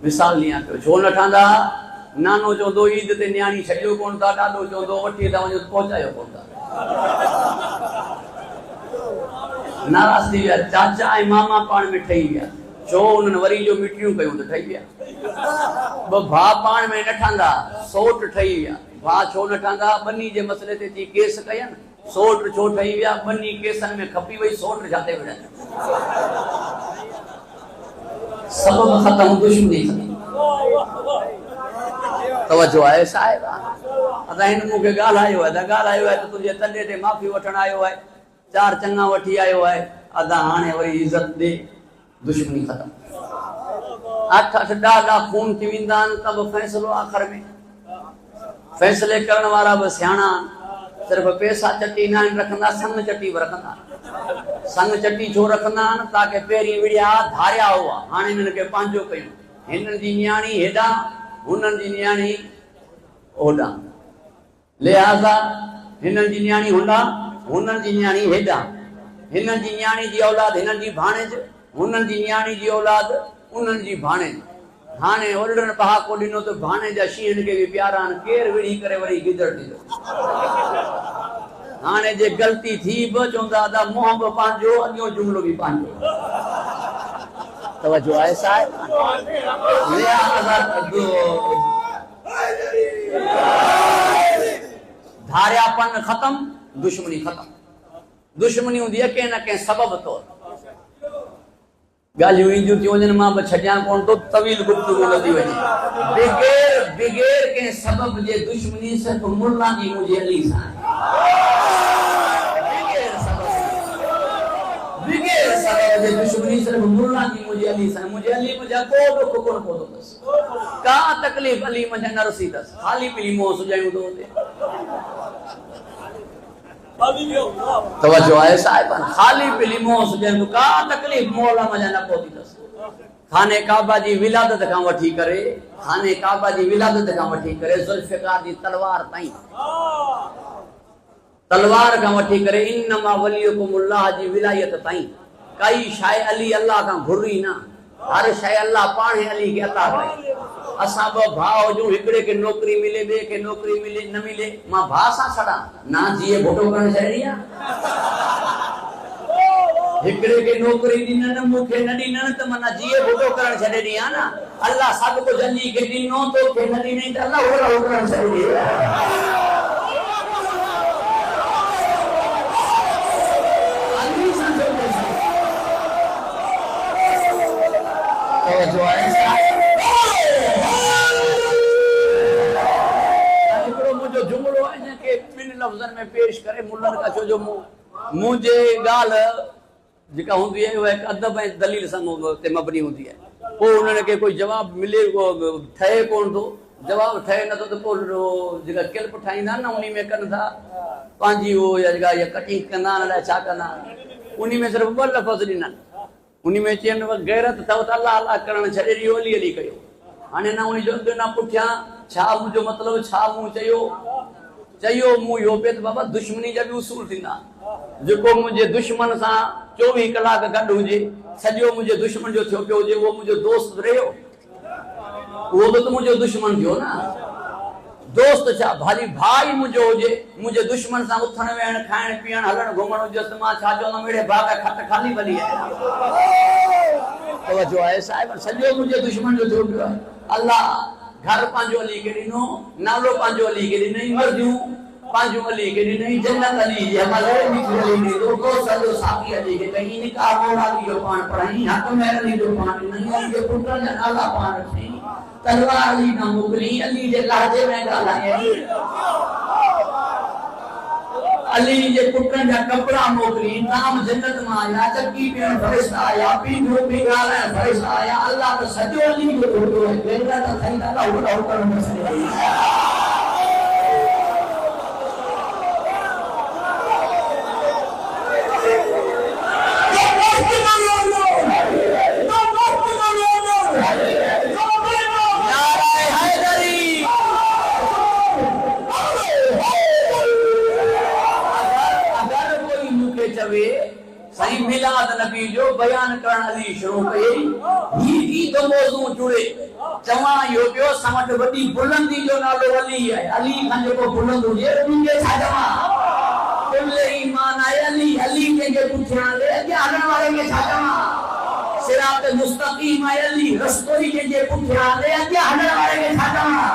मिसाल ॾियां पियो छो न ठहंदा। नानो चवंदो ईद ते न्याणी छॾियो कोन था, ॾाॾो चवंदो वठी था वञो पहुचायो कोन था, नाराज़ थी विया। चाचा ऐं मामा पाण में ठही विया, छो उन्हनि वरी जो मिटियूं कयूं त ठही विया। ॿ भाउ पाण में न ठहंदा, सोट ठही विया। भाउ छो न ठहंदा, ॿनी जे मसइले ते थी केस कयनि, सोट छो ठही विया, ॿनी केसनि में खपी वई, सोट जाते विढ़नि। सबब ख़तम दुश्मनी ख़तम। तवज्जो आहे साहिब। असां हिन मूंखे ॻाल्हायो आहे त ॻाल्हायो आहे त तुंहिंजे तॾे ते माफ़ी वठणु आयो आहे, चार चङा वठी आयो आहे, अदा हाणे वरी इज़त ॾे, दुश्मनी ख़तम। 8-8 ॾाढा खून थी वेंदा आहिनि त बि फ़ैसिलो आख़िर में, फ़ैसिले करण वारा बि सियाणा सिर्फ़ु पैसा चटी न आहिनि रखंदा, संग चटी बि रखंदा। संग चटी छो रखंदा आहिनि, ताकी पहिरीं विड़िया धारिया हुआ, हाणे हिननि खे पंहिंजो कयूं। हिननि जी न्याणी हेॾां, हुननि जी न्याणी होॾां, लिहाज़ा हिननि जी न्याणी होॾां, हुननि जी न्याणी हेॾां, हिननि जी न्याणी जी औलाद हिननि जी भाणेज, हुननि जी न्याणी जी औलाद उन्हनि जी भाणेज। हाणे वॾड़नि पहाको ॾिनो त भाणे जा शींहनि खे बि प्यारा आहिनि, केरु विड़ी करे वरी गिदड़ ॾींदो। हाणे जे ग़लती थी बि चवंदा अदा मुंहुं बि पंहिंजो, अॻियो जुमिलो बि पंहिंजो। तवज्जो आहे साहिब। धारियापन ख़तम, दुश्मनी ख़तम। दुश्मनी हूंदी आहे कंहिं न कंहिं सबब तौर। ॻाल्हियूं ईंदियूं थी वञनि, मां बि छॾियां कोन थो, तवील गुफ़्तगू न थी वञे। बिगैर कंहिं सबब जे दुश्मनी सिर्फ़ु मुल्ला जी मुंहिंजी अली सां बिगैर सबब जे दुश्मनी सिर्फ़ु मुल्ला जी मुंहिंजी अली सां। मुंहिंजे अली मुंहिंजा को दुख कोन पवंदो अथसि, का तकलीफ़ अली मुंहिंजा न रसी अथसि, ख़ाली पीली मुंहुं सुॼायूं थो हुते। तवज्जो आहे साहिब। ख़ाली पीली मुंहुं सुॼायूं, का तकलीफ़ मौला मुंहिंजा न पहुती अथसि। खाने काबा जी विलादत खां वठी करे, खाने काबा जी विलादत खां वठी करे ज़ुल्फ़िकार जी तलवार ताईं, तलवार खां वठी करे इन्नमा वलियुकुमुल्लाह जी विलायत ताईं, काई शइ अली अल्लाह खां घुरी न, हर शइ अल्लाह पाण अली खे अता करे। असां ॿ भाउ हुजूं, हिकिड़े खे नौकरी मिले, ॿिए खे नौकरी मिले न मिले, मां भाउ सां छॾां ना जीअं भोटो करणु छॾी आहे। हिकिड़े खे नौकरी ॾिननि, मूंखे न ॾिननि त माना जीअं भोटो करणु छॾे ॾी आहे न। अल्लाह सभु कुझु अली खे ॾिनो, तोखे न ॾिनई त अल्लाह भोटो करणु छॾे ॾी। जो है मुझे जुमलो है कि बिन लफ्जन में पेश करे मुल्लन का जो मुझे गाल जेका हुंदी है वो एक अदब ऐं दलील सां ते मबनी हुंदी है। पोइ उन्हनि खे कोई जवाब मिले ठहे कोन थो, जवाब ठहे नथो त पोइ जेका क्लिप ठाहींदा आहिनि न उन में कनि था पंहिंजी उहो जेका कटिंग कंदा आहिनि, अलाए छा कंदा आहिनि, उन में सिर्फ़ु 2 लफ़्ज़ ॾिना, उन में चयनि गैरत अथव त अलाह अलाह करणु छॾे ॾियो, अली अली कयो। हाणे न उन जो अॻु न पुठियां छा मुंहिंजो मतिलबु, छा मूं चयो मूं इहो पियो त बाबा दुश्मनी जा बि उसूल थींदा। जेको मुंहिंजे दुश्मन सां 24 कलाक गॾु हुजे, सॼो मुंहिंजे दुश्मन जो थियो पियो हुजे, उहो मुंहिंजो दोस्त रहियो, उहो बि त मुंहिंजो दुश्मन थियो न। दोस्त छा भाली भाई मुंहिंजो हुजे, मुंहिंजे दुश्मन सां उथण वेहण खाइण पीअण हलण घुमण हुजेसि त मां छा चवंदुमि, अहिड़े भाउ खे खट खाली भली आहे। तवज्जो आहे साहिब। सॼो मुंहिंजे दुश्मन जो थियो पियो आहे। अल्लाह घर पंहिंजो अली खे ॾिनो, नालो पंहिंजो अली खे ॾिनई, मर्दियूं पंहिंजो अली खे ॾिनई, जन्नत अली जी अमल सॼो साथी अली खे कई, निकाह मौला अली जो पाण पढ़ाई, हक़ में अली जो पाण ॾिनई, अली जे पुटनि जा नाला पाण रखई, तलवार अली न मोकिली, अली जे लहजे में ॻाल्हाई, अली जे पुटन जा कपड़ा मोकली नाम जन्नत में आया चक्की पे फरिश्ता आया पी ग्रुप में गाला फरिश्ता आया अल्लाह तो सजो अली को फोटो है बेटा तो सही दादा उड़ा उड़ा मसले सही मिलाद नबी जो बयान करण अली शुरू कई ही तो मौजू जुड़े चवा यो पियो समट वडी बुलंदी जो नालो अली है अली खान जो बुलंद हुजे उनके छाजमा कुल ईमान है अली अली के पुछा ले के आने वाले के छाजमा सिरात मुस्तकीम है अली रस्तोई के पुछा ले के आने वाले के छाजमा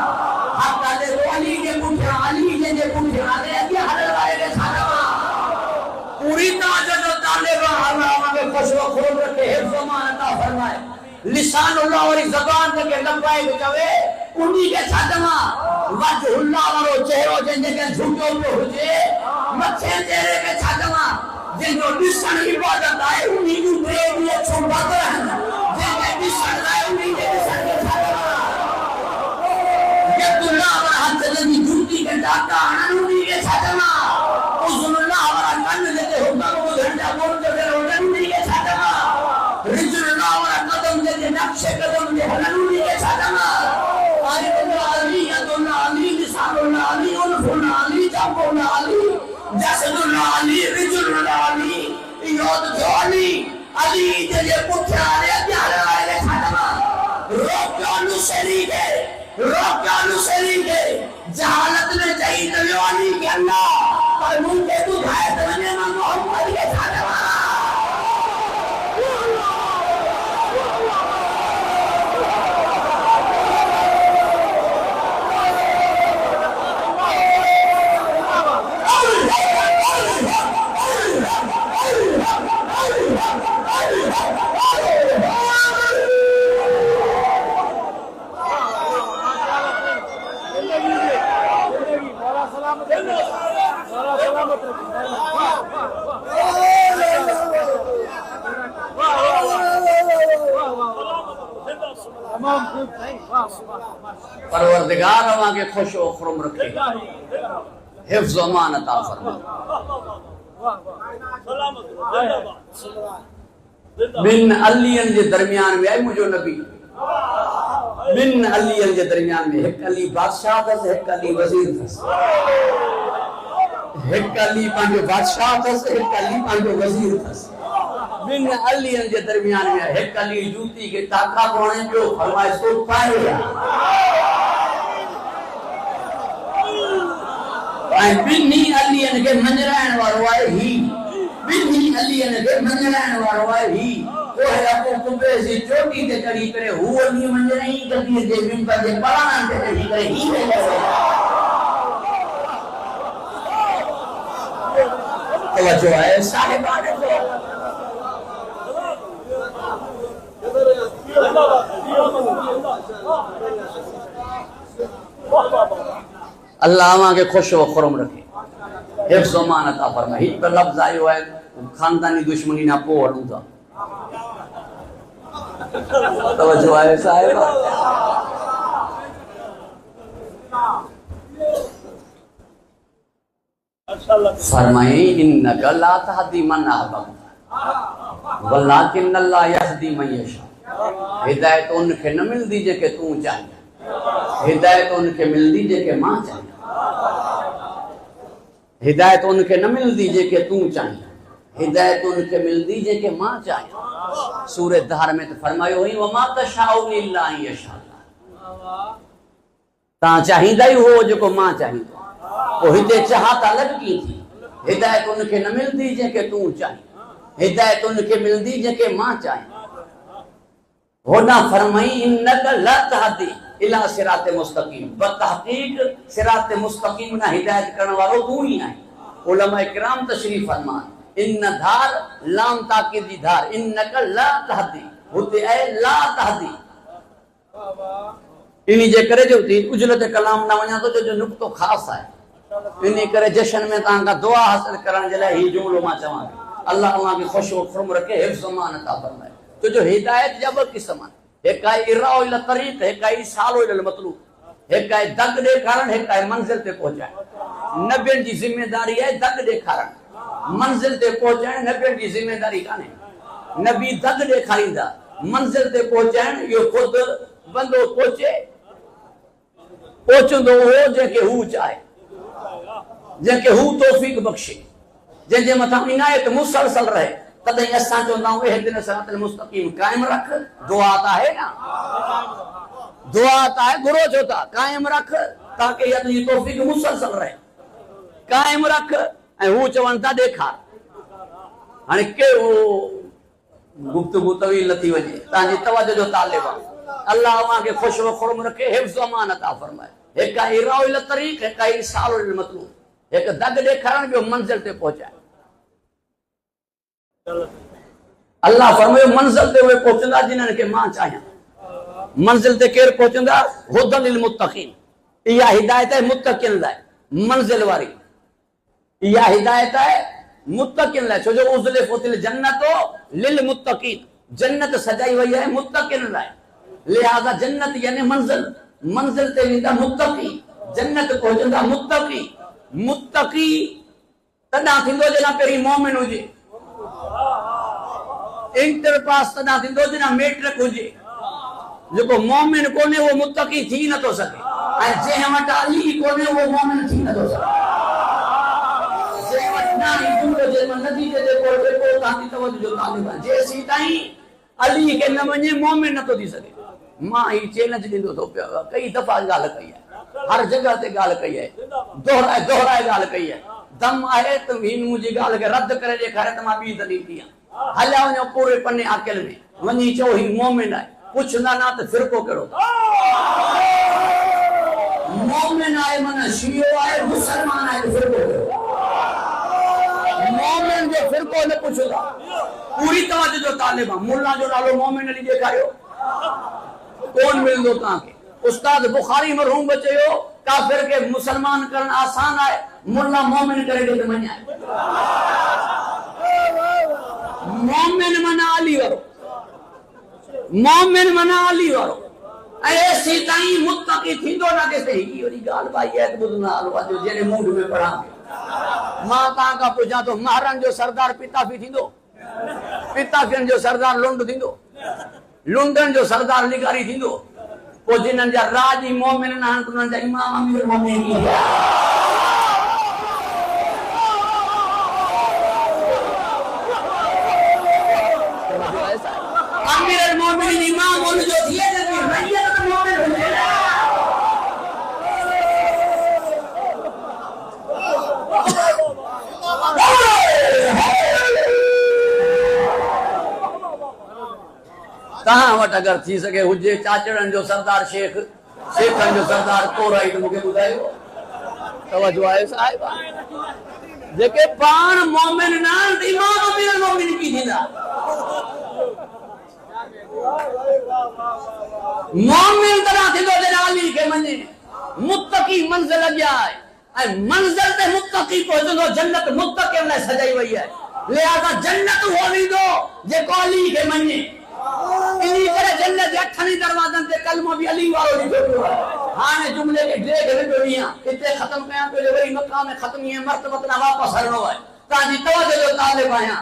हक दे अली के पुछा अली के पुछा ले के आने वाले के छाजमा पूरी ताजद तालेबा अल्लाह के फसलो खोल रखे हिफ्ज़ मान अता फरमाए लिसानुल्लाह और ज़बान के लंबाई बचावे उन्हीं के छादमा वजहुल्लाह वारो चेहरो जंजे के झूठो पे हुजे मथे तेरे के छादमा जिनो लिसान इबादत आए उन्हीं को दे दिए छुपा कर जंजे लिसान आए उन्हीं के लिसान के छादमा यदुल्लाह वाला हाथ जल्दी झूठी के डाका उन्हीं के छादमा उजुल्लाह वाला कान लेते होगा वो झंडा बोल के उन्हीं के छादमा रिजुल्लाह वाला कदम लेते नक्शे कदम ले उन्हीं के छादमा आलिमुल्लाह अली यदुल्लाह अली लिसानुल्लाह अली उल्फुल्लाह अली जबुल्लाह अली जसदुल्लाह अली रिजुल्लाह अली योद जो अली अली जे पुछा ले प्यारे वाले छादमा रोकानु शरीक है जहालत में जाई तो अली के अल्लाह पर मुझे तू भाई तने ना मोहम्मद के छादमा परवरदिगार अवा के खुश व खुरम रखे हिफ्ज़ अमान अता फरमाए बिन अलियन जे दरमियान में आई मुझो नबी बिन अलियन जे दरमियान में एक अली बादशाह थस एक अली वजीर थस एक अली पांजो बादशाह थस एक अली पांजो वजीर थस बिन अलियन जे दरमियान में एक अली जूती के ताका कोणे जो फरमाए सो पाए आई बिन्ही अलियन के मंजरायण वारो आहे ही बिन्ही अलियन के मंजरायण वारो आहे ही वो है अपो कुबे से चोटी ते चढ़ी करे हुओ नी मंजराई कदी जे बिंबर जे पराना ते चढ़ी करे ही है तवज्जो है साहिबान अल्लाह के खुश व खुरम रखे हिफ्ज़ अमान अता फरमाए ही पर लफ्ज आयो है खानदानी दुश्मनी ना पो हलूं था तवज्जो है साहिब फरमाए इन्नका ला तहदी मन अहबब्ता वलाकिन्नल्लाह यहदी मन यशा हिदायत उनके न मिलदी जेके तू चाहिए हिदायत उनके मिलदी जेके मां चाहिए हिदायत उनके न मिलदी जेके तू चाहिए हिदायत उनके मिलदी जेके मां चाहिए सूरह दहर में तो फरमायो हुई वमा तशाउन इल्ला अन यशा ता चाहिदा ही हो जेको मां चाहिए ओ हिते चाहत अलग की थी हिदायत उनके न मिलदी जेके तू चाहिए हिदायत उनके मिलदी जेके मां चाहिए होना फरमाई इन्नका ला तहदी इला सिरात मुस्तकीम बतहकीक सिरात मुस्तकीम ना हिदायत करने वालो तू ही है उलमा इकराम तशरीफ फरमान इन धार लाम ताकीद दी धार इन्नका ला तहदी होते है ला तहदी इनी जे करे जो थी उजलत कलाम ना वणा तो जो नुक्तो खास है इन करे जश्न में तव्हां दुआ हासिल करण जे लाइ ही जुमलो मां चवां अल्लाह तव्हां खे खुश व खुर्म रखे हिफ्ज़ मान अता फरमाए। तो जो हिदायत जा ॿ क़िस्म आहिनि, हिकु आहे इराओ इल तरीक़, हिकु आहे इसालो इल मतलूब, हिकु आहे दग ॾेखारण, हिकु आहे मंज़िल ते पहुचाइण। नबियनि जी ज़िमेदारी आहे दग ॾेखारण, मंज़िल ते पहुचाइण नबियनि जी ज़िमेदारी कान्हे। नबी दग ॾेखारींदा, मंज़िल ते पहुचाइण इहो ख़ुदि बंदो पहुचंदो हो जंहिंखे हू चाहे, जंहिंखे हू तौफ़ीक़ बख़्शे, जंहिंजे मथां इनायत मुसलसल रहे। तॾहिं असां चवंदा आहियूं इहदिन सिरातल मुस्तक़ीम काइम रख। दुआ त आहे न, दुआ त आहे, घुरो छो था? काइम रख ताकि इहा तुंहिंजी तौफ़ीक़ मुसलसल रहे, काइम रख। ऐं हू चवनि था ॾेखार। हाणे कहिड़ो गुफ्तगू तवील नथी वञे, तव्हांजी तवजो जो तालिब आहे। अल्लाह अव्हांखे ख़ुश व खुर्म रखे, हिफ्ज़ अमान अता फरमाए। हिकु आहे इराओ इल तरीक़, हिकु आहे इसालो इल मतलूब, हिकु दग ॾेखारण, ॿियो मंज़िल ते पहुचाए। अल्लाह फरमायो मंज़िल ते उहे पहुचंदा जिन्हनि खे मां चाहियां। मंज़िल ते केरु पहुचंदा? हुदन लिल मुत्तक़ीन। इहा हिदायत आहे मुत्तक़ीन लाइ, मंज़िल वारी। इहा हिदायत आहे मुत्तक़ीन लाइ, छो जो उज़लिफ़तिल जन्नतो लिल मुत्तक़ीन, जन्नत सजाई वई आहे मुत्तक़ीन लाइ। लिहाज़ा जन्नत यानी मंज़िल, मंज़िल ते वेंदा मुत्तक़ी, जन्नत पहुचंदा मुत्तक़ी। मुत्तक़ी तॾहिं थींदो जॾहिं पहिरीं मोमिन हुजे, इंटर पास तॾहिं थींदो जॾहिं मैट्रिक हुजे। जेको मोमिन कोन्हे उहो मुत्तक़ी थी नथो सघे, ऐं जंहिं वटि अली कोन्हे उहो मोमिन थी नथो सघे। जंहिं वटि न ईंदो जंहिं नतीजे ते को तव्हांजी तवजो जो तालिब आहे, जेसीं ताईं अली खे न वञे मोमिन नथो थी सघे। मां ही चैलेंज ॾींदो थो पियो, कई दफ़ा ॻाल्हि कई आहे, हर जगह ते ॻाल्हि कई आहे, दोहराए ॻाल्हि कई आहे। दम आहे त हिन मुंहिंजी ॻाल्हि खे रद्द करे ॾेखारे त मां ॿी दलील ॾियां। हलिया वञो पूरे पने आकिल में, वञी चओ ही मोमिन आहे, पुछंदा न त फ़िरक़ो कहिड़ो? मोमिन आहे माना शियो आहे, मुसलमान आहे त फ़िरक़ो कहिड़ो? मोमिन जो फ़िरक़ो न पुछंदा। पूरी तवजो जो तालिब आहे। मुल्ला जो नालो मोमिन अली ॾेखारियो, कोन मिलंदो तव्हांखे। उस्ताद बुखारी मरहूम बि चयो काफ़िर खे मुसलमान करण आसान आहे, मुल्ला मोमिन करे ॾे त मञाए। मोमिन माना अली वारो, मोमिन माना अली वारो। ऐं एसी ताईं मुत्तक़ी थींदो न तेसिताईं ही वरी ॻाल्हि भाई आहे त ॿुधंदा हलो अॼु जहिड़े मूड में पढ़ां। मां तव्हां खां पुछां थो, महारान जो सरदार पिताफी थींदो? पिताफियनि जो सरदार लुंड थींदो? लुंडनि जो सरदार लिगारी थींदो? पोइ जिन्हनि जा राज ई मोमिन आहिनि उन्हनि जा इमाम अमीर मोमिन ई अमीर मोमिन इमाम उन जो थिए न रैयत मोमिन हुजे। तव्हां वटि अगरि थी सघे हुजे चाचड़नि जो सरदार शेख, शेखनि जो सरदार कोराई त मूंखे ॿुधायो। तवजो आहे साहिब? जेके पाण मोमिन न आहिनि इमाम अमीर मोमिन की थींदा। मोमिन तॾहिं थींदो जॾहिं अली खे मञे। मुत्तक़ी मंज़िल अॻियां आहे ऐं मंज़िल ते मुत्तक़ी पहुचंदो। जन्नत मुत्तक़ियुनि लाइ सजाई वई आहे, लिहाज़ा जन्नत उहो वेंदो जेको अली खे मञे। इन्ही करे जन्नत जे अठनि दरवाज़नि ते कलमो बि अली वारो लिखियो पियो आहे। हाणे जुमिले खे ड्रेग वेंदो ॾींहुं हिते ख़तमु कयां पियो, वरी मक़ाम ख़तम ईअं मर्तबत न वापसि हलणो आहे। तव्हांजी तवजो जो तालिब आहियां।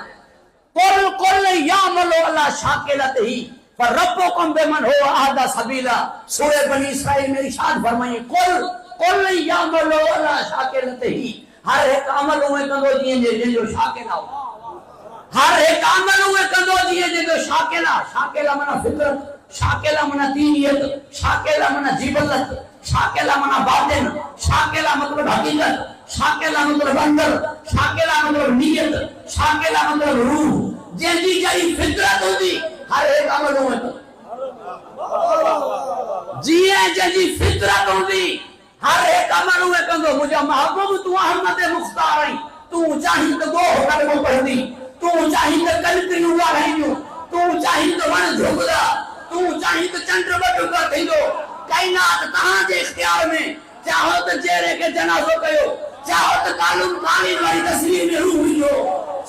कुल कुल यामलो अला शाकिलतिही फरब्बुकुम बिमन हुवा अहदा सबीला। सूरह बनी इसराइल में इरशाद फरमाई, कुल कुल यामलो अला शाकिलतिही। हर हिकु अमल उहे कंदो जीअं जंहिंजो शाकिल आहे। हर एक अमल उहे कंदो जीअं जंहिंजो शाकिल आहे। शाकिल माना फितरत, शाकिल माना दीनियत, शाकिल माना जीबलत, शाकिल माना बातिन, शाकिल मतलब हकीकत, शाकिल मतलब अंदर, शाकिल मतलब नियत, शाकिल मतलब रूह। जंहिंजी जहिड़ी फितरत हूंदी हर एक अमल उहे जीअं जंहिंजी फितरत हूंदी हर एक अमल उहे कंदो। मुंहिंजा महबूब तूं अहमद मुख्तार आहीं। तूं चाहीं त गोह कलमो पढ़ंदी, तूं चाहीं त कलकरियूं वाराईंदियूं, तूं चाहीं त वण झुगदा, तूं चाहीं त चंड बटुका थींदो। काइनात तव्हांजे इख्तियार में। चाहो त चेहरे खे जनाज़ो कयो, चाहो तो कालून कालीन वाली तस्वीर में रूह लियो,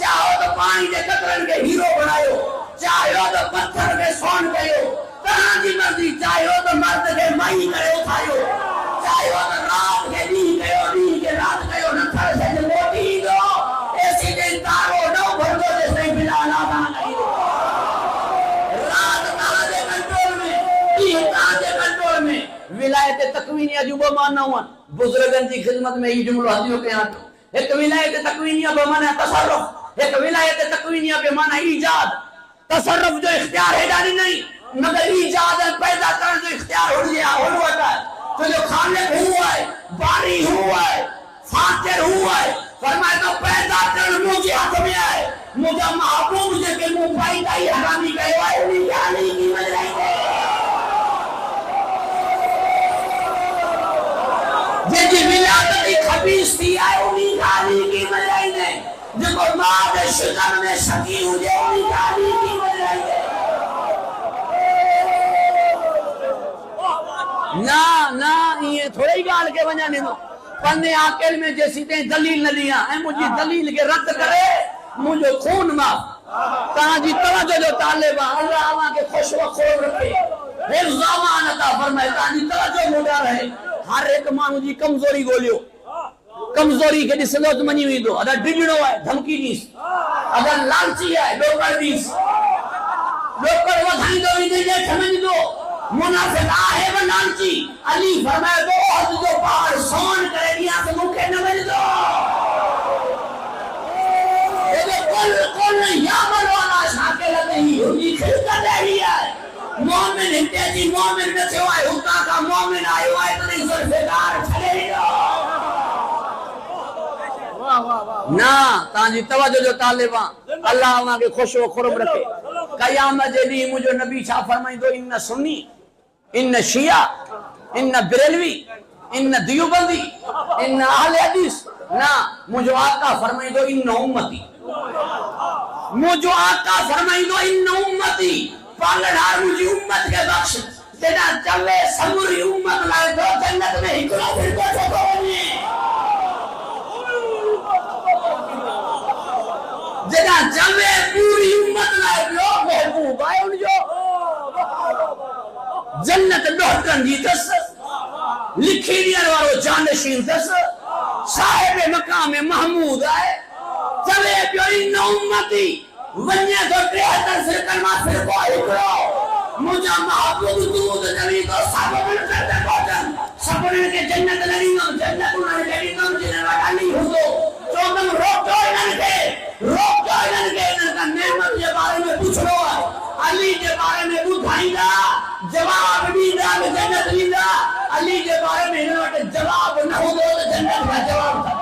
चाहो तो पानी के कतरन के हीरो बनायो, चाहो तो पत्थर में सोन कयो, तरह की मर्जी, चाहो तो मर्द के माई करे उठायो, चाहो तो रात के दी कयो, दी के रात कयो, न थर से मोटी दो, ऐसी दिन तारो नौ भर दो जैसे बिला ना नहीं दो। रात ताजे कंट्रोल में, दी ताजे कंट्रोल में, विलायत तकवीनिया जुबो मानना हुआ, बुजुर्गन की खिदमत में ये जुमलो हदियों के यहाँ तो एक विलायत तकवीनिया बेमाना तसर्रुफ, एक विलायत तकवीनिया बेमाना इजाद, तसर्रुफ जो इख्तियार है जानी नहीं, मगर इजाद पैदा कर जो इख्तियार हो गया हो जाता है। तो जो खालिक हुआ है, बारी हुआ है, फातिर हुआ है, फरमाया तो पैदा कर मुझे हाथ में है, मुझे महबूब मुझे के मुंह पाई दाई हरामी कहे वाई उन्हीं गाली की मजराई है। जेजी विलायत खबीस थी आए उन्हीं गाली की मजराई ने, देखो माद शिकन में सकी हुए उन्हीं गाली की मजराई है। ना ना ये थोड़ी गाल के वजाने दो, पन्ने आकेल में जैसी ते दलील न लिया है, मुझे दलील के रद्द करे, मुझे खून माफ, ताजी तवज्जो जो तालिबा अल्लाह आवा के खुश व खूब रखे, फिर ज़मान अता फरमाए ताजी तवज्जो मुड़ा रहे। हर एक मानू जी कमजोरी गोलियो, कमजोरी के दिसलो तो मनी हुई दो, अगर डिजड़ो है धमकी दीस, अगर लालची है लोकर दीस, लोकर वधाई दो इन्हें जे समझ दो, मुनाफिक आहे व लालची, अली फरमाए दो हद जो पार सोन करे दिया से मुखे न बज दो। ये कुल कुल यामल वाला शाके लगे ही हुई खिलकत है, मोमिन हितेजी मोमिन न थियो है, हुक्का का मोमिन आयो है तो नहीं जुल्फिकार छले लो। ना ताजी तवज्जो जो तालिबा अल्लाह वहां के खुश व खुरम रखे। कयामत जे दी मुझो नबी छा फरमाई दो, इन सुन्नी, इन शिया, इन बरेलवी, इन दियोबंदी, इन अहले हदीस, ना मुझो आका फरमाई दो इन उम्मती, मुझो आका फरमाई दो इन उम्मती, पालनहार मुझी उम्मत के बख्श, जेना चले समूरी उम्मत लाए दो जन्नत में हिकड़ा फिर को ठोकनी, जेना चले पूरी उम्मत लाए दो महबूब आए उनजो जन्नत डॉक्टर जी दस, लिखी दियन वारो जानशीन दस, साहिब मकाम महमूद आए, चले पियो इन उम्मती, वन्या तो 73 फिरकन मा फिर को हिकड़ो, मुझा महबूब दूध नबी को साबन करते भोजन, सबने के जन्नत लगी हम जन्नत उन्हें लगी हम जिन्हें वाली हो दो, तो तुम रोक दो इनके इनका नेमत के बारे में पूछ लो, अली के बारे में बुझाइंदा, जवाब दीदा जन्नत दीदा, अली के बारे में इन्होंने जवाब न हो दो तो जन्नत का जवाब था।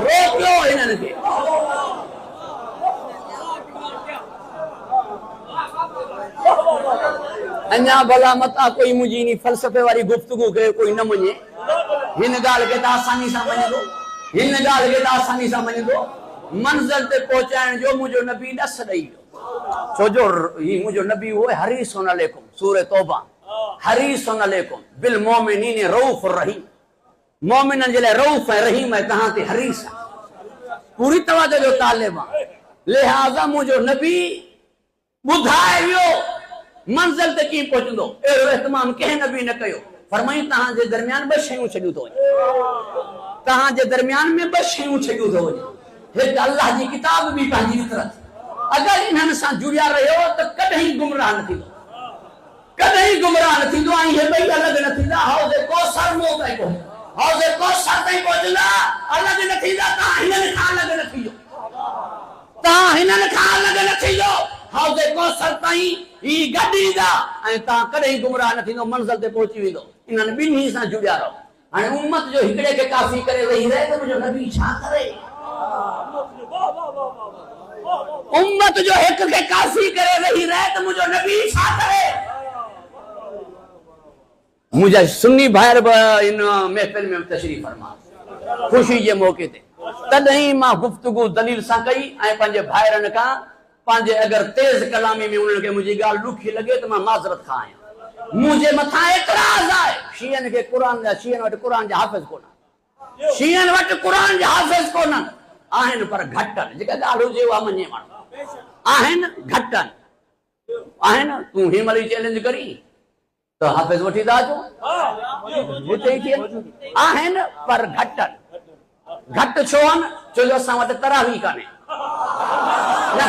रोक लो इनके। अन्या भला मता कोई मुझी नी फलसफे वाली गुफ्तगू के कोई न मुझे हिन गाल के आसानी से मनी दो, हिन गाल के आसानी से मनी दो, मंजिल ते पहुंचाने जो मुझो नबी दस दई छो जो ही मुझो नबी हो हरीसुन अलैकुम, सूरह तौबा, हरीसुन अलैकुम बिल मोमिनीन रऊफ रहीम, मोमिनन जे रऊफ है रहीम है, कहां ते हरीस पूरी तवज्जो जो तालिबा, लिहाजा मुझो नबी बुधायो मंजिल ते की पहुंचदो, एरो इत्माम के नबी न कयो, फरमाई तहां जे दरमियान ब शयूं छड्यू तो, तहां जे दरमियान में ब शयूं छड्यू तो, एक अल्लाह जी किताब भी पंहिंजी फितरत, अगर इन्हन सां जुड़िया रहियो त कॾहिं गुमराह न थींदो, कॾहिं गुमराह न थींदो, ऐं हे ॿई अलॻि न थींदा, हौज़े कौसर मुंह ताईं पहुचंदा, हौज़े कौसर ताईं पहुचंदा, अलॻि न थींदा, तव्हां हिननि खां अलॻि न थींदो, तव्हां हिननि खां अलॻि न थींदो, हौज़े कौसर ताईं ही गॾींदा, ऐं तव्हां कॾहिं गुमराह न थींदो, मंज़िल ते पहुची वेंदो, इन्हनि ॿिन्ही सां जुड़िया रहो। हाणे उम्मत जो हिकिड़े खे काफ़ी करे वेही रहे त मुंहिंजो नबी छा करे, उम्मत जो एक के काफी करे रही रहे तो मुझे नबी छा करे। मुझे सुन्नी भाइर इन महफिल में तशरीफ फरमा खुशी के मौके ते तदही मां गुफ्तगू दलील सा कई ऐं पंहिंजे भाइरनि खां पंहिंजे अगर तेज कलामी में उन्हनि खे मुंहिंजी ॻाल्हि ॾुखी लगे तो मां माज़रत खां आहियां, मुझे मथा एतराज है शियन के कुरान जा शियन वट कुरान जा हाफिज कोन शियन वट कुरान जा हाफिज कोन आहिन पर घटन जेका ॾाढो जेवा मञे माण्हू आहिन घटन आहिन तू हिमली चैलेंज करी तो हाफिज वठी दा जो हिते ही आहिन पर घटन घट छोन जो असां वट तरावी काने ना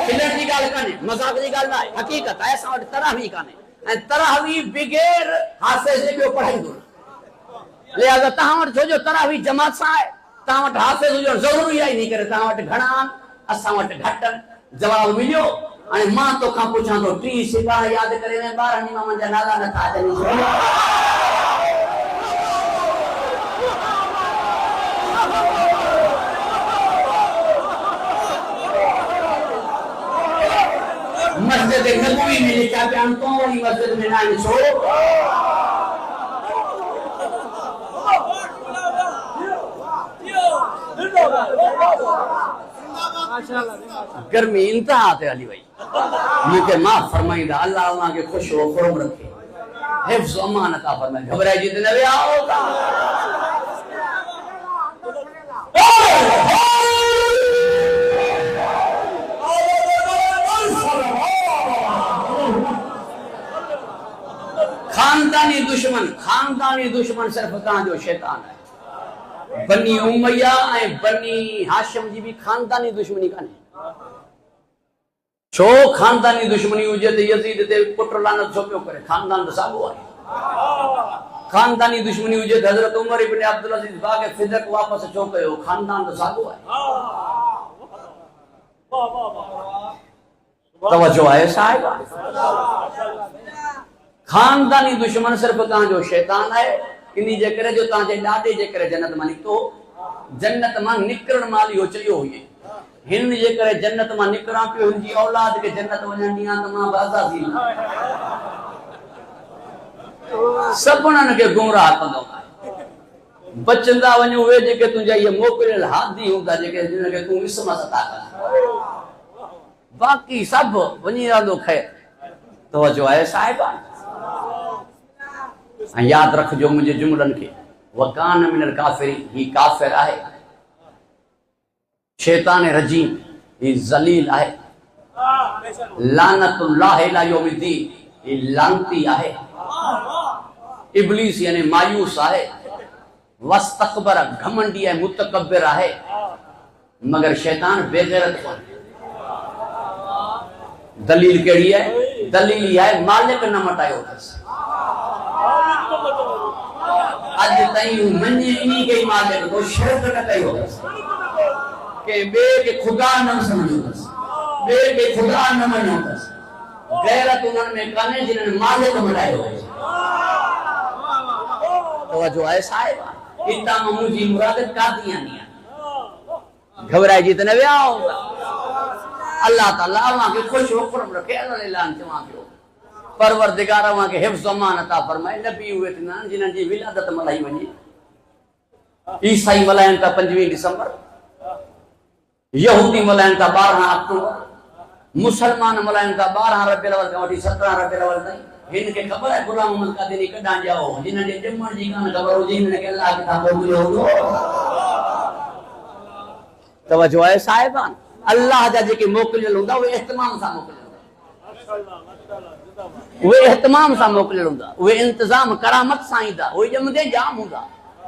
खिलण जी गाल काने मजाक जी गाल ना हकीकत है असां वट तरावी काने तरावी बगैर हाफिज ने क्यों पढ़ाई दो लिहाजा तहां वट जो तरावी जमात सा है तहां वट हाफिज जो जरूरी है नहीं करे तहां वट घणा असां वट घटन जवाब मिलियो अने मां तो का पूछा तो 30 सिका याद करे मैं 12 इमामन जा नाला न था जनी मस्जिद नबवी में लिखा पे हम तो वाली मस्जिद में ना छो गर्मी इंतहा ते हली वई मुझे माफ फरमाईंदा अल्लाह उन्हां के खुश हो खुरम रखे हिफ्ज़ अमान अता फरमाए घबराए जी न वे आओ खानदानी दुश्मन सिर्फ तहां जो शैतान है बनी उमैया ए बनी हाशिम जी भी खानदानी दुश्मनी काने छो खानदानी दुश्मनी हुजे ते यजीद ते पुत्र लानत छो पियो करे खानदान तो सागो है खानदानी दुश्मनी हुजे ते हजरत उमर इब्न अब्दुल अजीज बागे फिदक वापस छो कयो खानदान तो सागो है तवज्जो है साहिब खानदानी दुश्मन सिर्फ तहां जो शैतान है इनी जे करे जो तहां जे ॾाॾे जे करे जन्नत मां निकतो जन्नत मां निकरण माल इहो चयो हुई हिन जे करे जन्नत मां निकरां पियो हिनजी औलाद के जन्नत वञण ॾियां त मां बाज़ा थी सभननि खे गुमराह कंदो बचंदा वञो उहे जेके तुंहिंजा इहे मोकिलियल हादी हूंदा जेके जिन खे तूं विसमस था कर बाक़ी सभु वञी रहंदो ख़ैर तवज्जो आहे साहिबा याद रखजो मुझे जुमलन के वकान मिनल काफिरी ही काफिर आहे शैतान रजीम ही जलील आहे लानतुल्लाह इला यौमिद्दीन ही लानती आहे इब्लीस यानी मायूस आहे वस्तकबर घमंडी है मुतकब्बिर आहे मगर शैतान बेगैरत कोन्हे दलील केड़ी है दलील है मालिक न मटायो आज ताई मने इनी के मालिक को शिरक न कयो के बे के खुदा न समझो बे के खुदा न मनो गैरत उनन में काने जिनन मालिक मटायो तो जो है साहिब इतना मुजी मुराद कादियानिया घबराई जी त न व्याओ अल्लाह ताला वहां के खुश हुक्म रखे अल्लाह ऐलान चवा पियो परवरदिगार वहां के हिफ्ज़ अमान अता फरमाए नबी हुए तना जिनन जी विलादत मल्हाई वनी ईसाई मल्हाइन था 25 दिसंबर यहूदी मल्हाइन था 12 अक्टूबर मुसलमान मल्हाइन था 12 रबीउल अव्वल का 17 रबीउल अव्वल ताईं हिन के खबर है गुलाम मोहम्मद कादिरी कदा जाओ जिनन जे जमण जी कान खबर हो जिन के अल्लाह किताब मोकिलियो हो तवज्जो है साहिबान अल्लाह जा जेके मोकिलियल हूंदा उहे इहतमाम सां मोकिलियल उहे इहतमाम सां मोकिलियल हूंदा उहे इंतजाम करामत सां ईंदा उहे ॼमंदे जाम हूंदा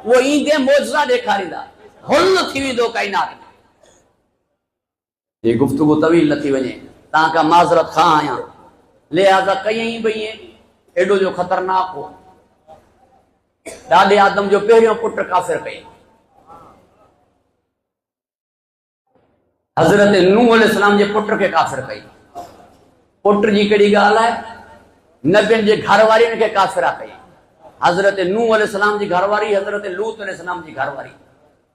उहे ईंदे मौजज़ा ॾेखारींदा हुल थी वेंदो काइनात में ये गुफ्तगू तवील न थी वञे तव्हां खां माज़रत खां आहियां लिहाज़ा कयईं भई एॾो जो ख़तरनाक हो ॾाॾे आदम जो पहिरियों पुट काफ़िर कई हजरत नूह अलैहिस्सलाम जे पुट के काफिर कई पुट जी कड़ी गाल है नबियन जे घरवारी के काफिरा कई हजरत नूह अलैहिस्सलाम जी घरवारी हजरत लूत अलैहिस्सलाम जी घरवारी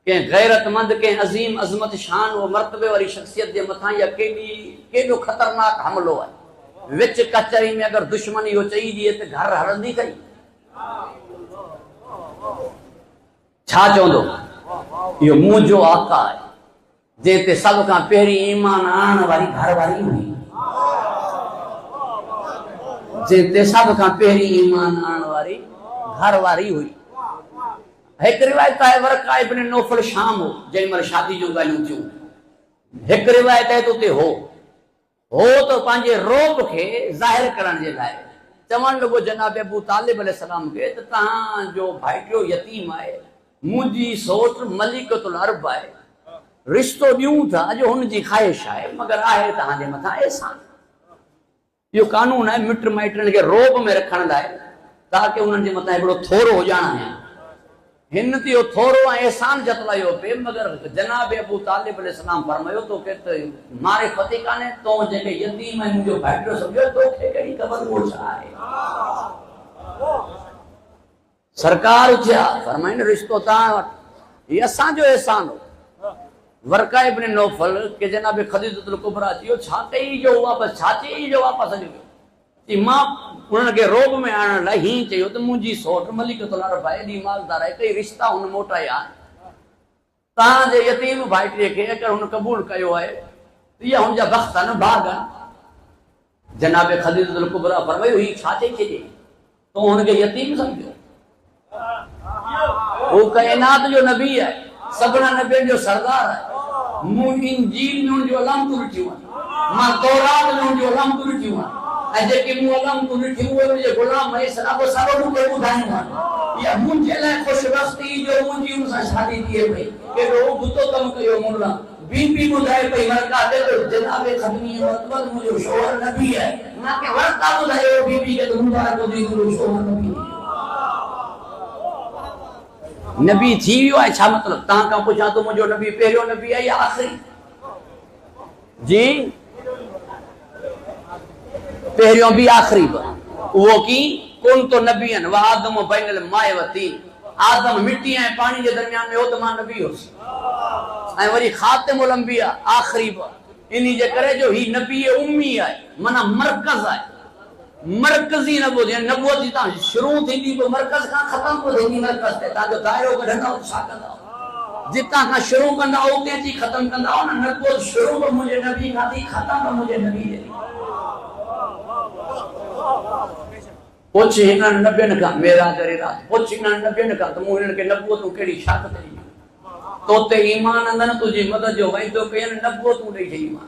के गैरतमंद के अजीम अजमत शान वो मर्तबे वाली शख्सियत जे मथा या केडो खतरनाक हमलो है विच कचहरी में अगर दुश्मनी हो चई दिए तो घर हलंदी कई छा चवंदो यो मुंहिंजो आका है जेते सब का पहरी ईमान आने वाली घरवारी हुई जिते सब का पहरी ईमान आने वाली घर वाली हुई। एक रिवायत है वरका इब्न नौफल शाम हो जै मर शादी जो गालियूं थियूं। एक रिवायत है तो ते हो तो पांजे रोब के जाहिर करण जे लाए चवण लॻो जनाब अबू तालिब अलैहिस्सलाम के त तहां जो भाइटियो यतीम आहे, मुंहिंजी सोच मलिकतुल अरब आहे, रिश्तो ॾियूं था जो हुनजी ख़्वाहिश आहे, मगर आहे तहां जे मथां एहसान। यो कानून है मिट माइटन के रोब में रखण लाए ताकि उन्हनि जे मथां हिकिड़ो थोरो हुजाण है। हिन ते यो थोरो एहसान जतलायो पे, मगर जनाब अबू तालिब अलैहिस्सलाम फरमायो तो के मारे फते काने तो जेके यतीम है मुंहिंजो भाइटियो समझो तो के कहिड़ी ख़बर हो छा आहे। सरकार उथिया फरमाइन रिश्तो तहां वटि ये असांजो एहसान हो। वरका इब्न नौफल के जनाब खदीजतुल कुबरा थियो छा कई जो वापस छा चई जो वापस हली वियो कि मां उन्हनि खे रोब में आणण लाइ हीअं चयो त मुंहिंजी सौट मलिकतुल अरब आहे, एॾी मालदार आहे, कई रिश्ता हुन मोटाया तव्हांजे यतीम भाइटीअ खे अगरि हुन क़बूल कयो आहे त इहा हुनजा बख़्त आहिनि, भाग आहिनि। जनाब खदीजतुल कुबरा फरमायो हीउ छा चई छॾे तो हुनखे यतीम सम्झो। हू काइनात जो नबी आहे, सभिनी नबियनि जो सरदार आहे। मूं इंजील में हुनजो अलामतूं ॾिठियूं आहिनि, मां तौरात में हुनजो अलामतूं ॾिठियूं आहिनि, ऐं जेके मूं अलामतूं ॾिठियूं उहे मुंहिंजे ग़ुलाम ऐं सलाबो सारो मूंखे ॿुधायूं आहिनि। इहा मुंहिंजे लाइ ख़ुशबख़्ती जो मुंहिंजी हुन सां शादी थिए पई, केॾो बुतो कमु कयो मुल्ला। बीबी ॿुधाए पई वरका जनाब खदमी मतलब मुंहिंजो शोहर नबी आहे, मूंखे वरका ॿुधायो बीबी खे त मुबारक हुजे मुंहिंजो शोहर नबी आहे। नबी थी वियो आहे छा मतलब? तहां खां पुछां तो मुंहिंजो नबी पहिरियों नबी आहे या आख़िरी? जी पहिरियों भी आख़िरी बि। उहो की कोन तो नबी आहिनि। वा आदम बैनल माए व तीन, आदम मिट्टी ऐं पाणी जे दरमियान में हो त मां नबी हुउसि। ऐं वरी खातिमुल अंबिया आख़िरी बि। इन्ही जे करे जो ही नबी उम्मी आहे, माना मरकज़ आहे, मरकज़ी नबूवत। यानी नबूवत जी तव्हां शुरू थींदी पोइ मरकज़ खां ख़तम पोइ थींदी मरकज़ ते। तव्हांजो दाइरो कढंदा छा कंदा? जितां खां शुरू कंदा उते अची ख़तम कंदा न। नबूवत शुरू बि मुंहिंजे नबी खां थी, ख़तम बि मुंहिंजे नबी जे थी। पुछ हिननि नबियनि खां मेरा करे राति, पुछ हिननि नबियनि खां त मूं हिननि खे नबूवतूं कहिड़ी शाख ॾेई तो ते ईमान अंदनि तुंहिंजी मदद जो वाइदो कयनि, नबूवतूं ॾेई छॾी ईमान।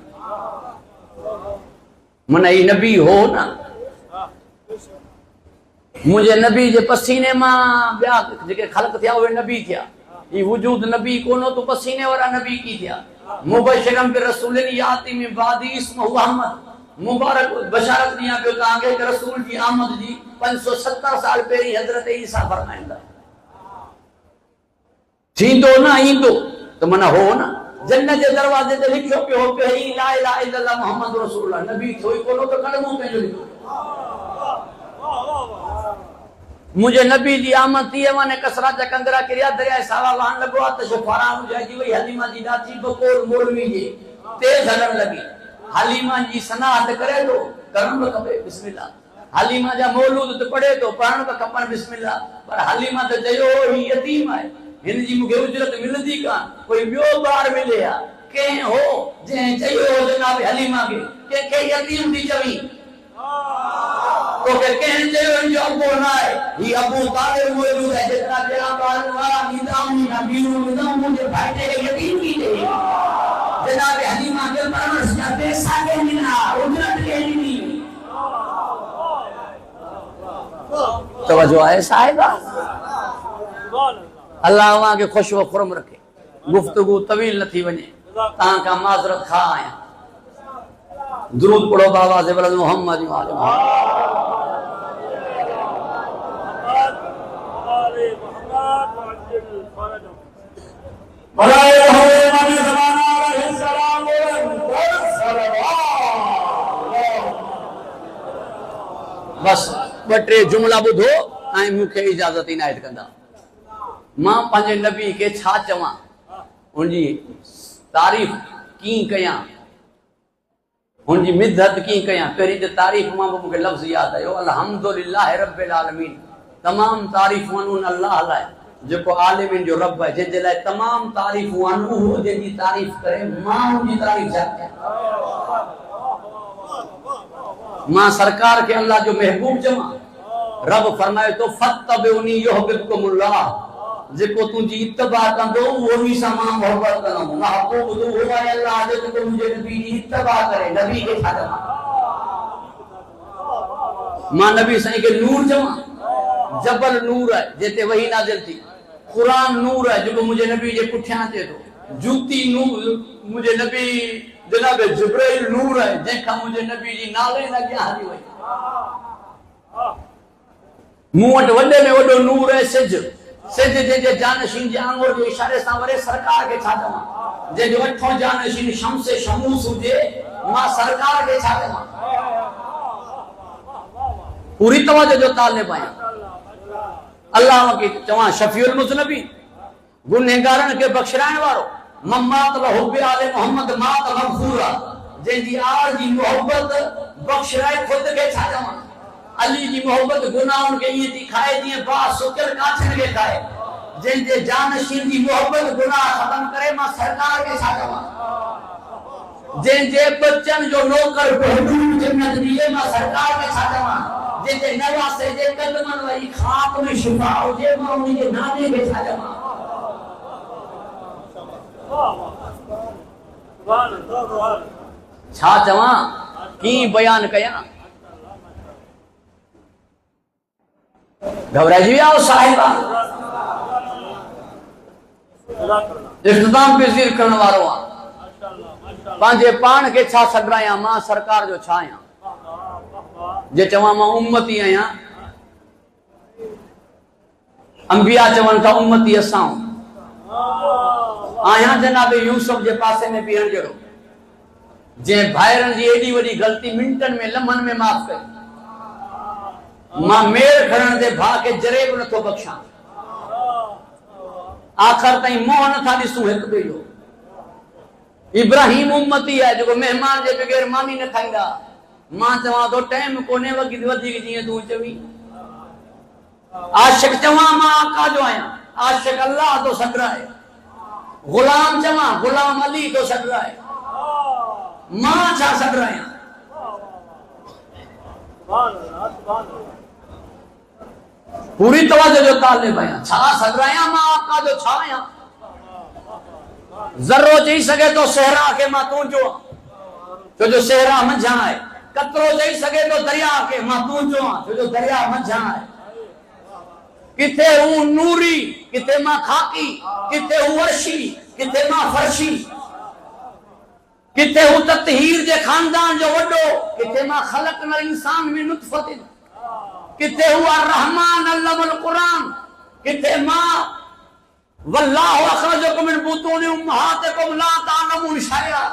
माना ही नबी हो न, मुझे नबी जे पसीने मां ॿिया जेके ख़ल्क़ थिया उहे नबी थिया। ही वजूद नबी कोन तो पसीने वारा नबी की थिया। मुबशरम बिरसूलिन याती मिन बादी इस्मुहु अहमद, मुबारक बशारत दिया पियो तव्हांखे कि रसूल जी आमद जी 570 साल पहिरीं हज़रत ईसा फरमाईंदा। थींदो न ईंदो त माना हो न। जन्नत जे दरवाजे ते लिखियो पियो हो पहिरीं ला इलाहा इल्लल्लाह मुहम्मद रसूलुल्लाह, नबी थियो ई कोन त कलमो पंहिंजो लिखियो। मुझे नबी जी आमद थी माने कसरा जा कंदरा किरिया दरिया सावा वहन लगो त शुफारा मुजाहिदी वई हलीमा जी दाती बकोर मौलवी जे तेज हलण लगी। हलीमा जी सनाहत करे तो करण खपे बिस्मिल्लाह, हलीमा जा मौलूद तो पढ़े तो पढ़ण खपन बिस्मिल्लाह। पर हलीमा तो चयो ही यतीम है, हिन जी मूंखे उजरत मिलंदी कान, कोई ॿियो ॿार मिले हा। कंहिं हो जंहिं चयो जनाब हलीमा खे कंहिंखे यतीम थी चवी तो के कहन जे जो अबू ना है, ये अबू तालिब मौजूद है जितना तेरा बाल वाला निजाम नबीनु निजाम मुझे भाईटे के यकीन की दे। जनाब हलीमा के परवरिश का पैसा के मिला, उजरत के नहीं। तवज्जो है साहिबा, अल्लाह वहां के खुश व खुरम रखे। गुफ्तगू तवील न थी वने, ता का माजरत खा आया। दुरूद पढ़ो बाबा से बलद मोहम्मद वाले बस ॿ टे जुमला ॿुधो ऐं मूंखे इजाज़त इनायत कंदा। मां पंहिंजे नबी खे छा चवां, उनजी तारीफ़ कीअं कयां, उनजी मिदत कीअं कयां। पहिरीं त तारीफ़ मां मूंखे लफ़्ज़ यादि आयो, अल्हम्दुलिल्लाह रब्बिल आलमीन। तमामु तारीफ़ूं आहिनि उन अल्लाह लाइ जेको आलिमीन जो रब आहे, जंहिंजे लाइ तमामु तारीफ़ूं आहिनि। उहो जंहिंजी तारीफ़ करे मां उनजी तारीफ़ छा कयां। मां सरकार के अल्लाह जो महबूब जमा। रब फरमाए तो फत्तबिउनी युहिब्बुकुमुल्लाह, जेको तुंहिंजी इत्तबा कंदो उन्हीं सां मां मोहब्बत कंदुमि। महबूब तू हो आहे अल्लाह जेको मुंहिंजे नबी जी इत्तबा करे। नबी खे छा चवां? मां नबी साईं के नूर चवां। जबल नूर है जेते वही नाज़िल थी। कुरान नूर है जेको मुंहिंजे नबी जे पुठियां अचे थो। जूती नूर मुंहिंजे नबी जनाब जिब्राइल नूर है जंहिंखां मुंहिंजे नबी जी नाले न अॻियां हली वई। मूं वटि वॾे में वॾो नूर है सिज। सिज जंहिंजे जानशीन जे आंगुर जे इशारे सां वरे सरकार खे छा चवां? जंहिंजो अठों जानशीन शम्से शमूस हुजे मां सरकार खे छा चवां? पूरी तवज्जो जो तालिब आहियां। अल्लाह के चवां शफीउल मुज़नबी, गुनहगारन के बख्शराइण वारो। मम्मात लहुब्बे आले मोहम्मद मात मगफूरा, जंहिंजी आर जी मोहब्बत बख्शराए खुद के छा चवां? अली जी मोहब्बत गुनाहन के ईअं थी खाए जीअं बास सुकियल काछन खे खाए। जंहिंजे जानशीन जी मोहब्बत गुनाह ख़त्म करे मां सरकार के छा चवां? जंहिंजे बच्चन जो नौकर बहदूर जन्नत दिए मां सरकार के छा चवां? जंहिंजे नवासे जे कदमन वारी खाक में शिफा हुजे मां उन्हीं जे नाले के छा चवां? छा चवां? की बयान कयां? घबराइजी विया साहिबा? इख्तिताम पेशीर करण वारो आ। पंहिंजे पान के छा सॾायां? मां सरकार जो छा आहियां? जे चवां मां उम्मती आहियां, अंबिया चवनि था उम्मती असां आहियां। जनाब यूसुफ जे पासे में बीहण जहिड़ो, जंहिं भाइरनि जी एॾी वॾी ग़लती मिंटनि में लम्हनि में माफ़ कई। मां मेल खणण ते भाउ खे जरे बि नथो बख़्शां। आख़िर ताईं मोह नथा ॾिसूं हिकु ॿिए जो। इब्राहिम उम्मती आहे जेको महिमान जे बग़ैर मानी न खाईंदा। मां चवां तो टाइम कोन्हे वधीक जीअं तूं चवीं। आशिक चवां मां आका जो आहियां, आशिक अल्लाह तो सॾ आहे। गुलाम चवां गुलाम अली तो सॾ आहे। मां छा सॾ आहियां? पूरी तवज्जो जो तालिब आहियां। छा सॾ आहियां? मां आका जो छा आहियां? ज़र्रो चई सघे तो सहरा के मां तुंहिंजो आहियां, छो जो सहरा मंझां आहे। कतरो चई सघे तो दरिया के मां तुंहिंजो आहियां, छो जो दरिया मंझां आहे। किथे हूं नूरी, किथे मां खाकी, किथे हूं अर्शी, किथे मां फर्शी। किथे हूं ततहीर जे खानदान जो वॾो, किथे मां ख़लक़नल इंसान में नुतफ़तिन। किथे हूं रहमान अल्लमल क़ुरान, किथे मां वल्लाहु अखरजकुम मिन बुतूनि उम्महातिकुम ला तालमून शैआ।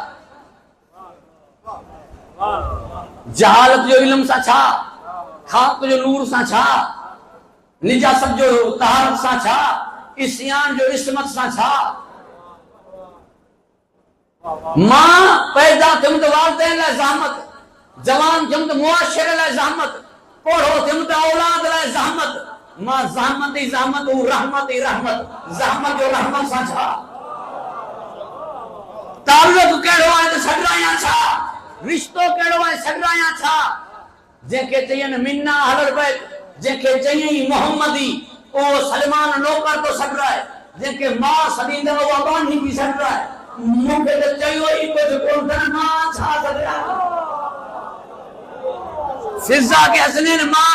जहालत जो इल्म सां छा, खाक जो नूर सां छा, निजासत जो तहारत सां छा, इस्यान जो इस्मत सां छा। मां पैदा थियमि त वालिदैन लाइ ज़हमत, जवान थियमि त मुआशिरे लाइ ज़हमत, पोढ़ो थियमि त औलाद लाइ ज़हमत। मां ज़हमत ई ज़हमत, हूं रहमत ई रहमत। ज़हमत जो रहमत सां छा ताल्लुक़? कहिड़ो आहे त सॾ आहियां छा? रिश्तो कहिड़ो आहे? सॾ आहियां छा? जंहिंखे चयनि मिन्ना अहलुल बैत, जंहिंखे चयई मोहम्मदी, उहो सलमान नौकर तो सॾ आहे। जंहिंखे मां सॾींदव उहा बानी बि सॾ आहे। मूंखे त चयो ई कुझु कोन अथनि, मां छा सॾ आहियां? फिज़ा के हसनैन मां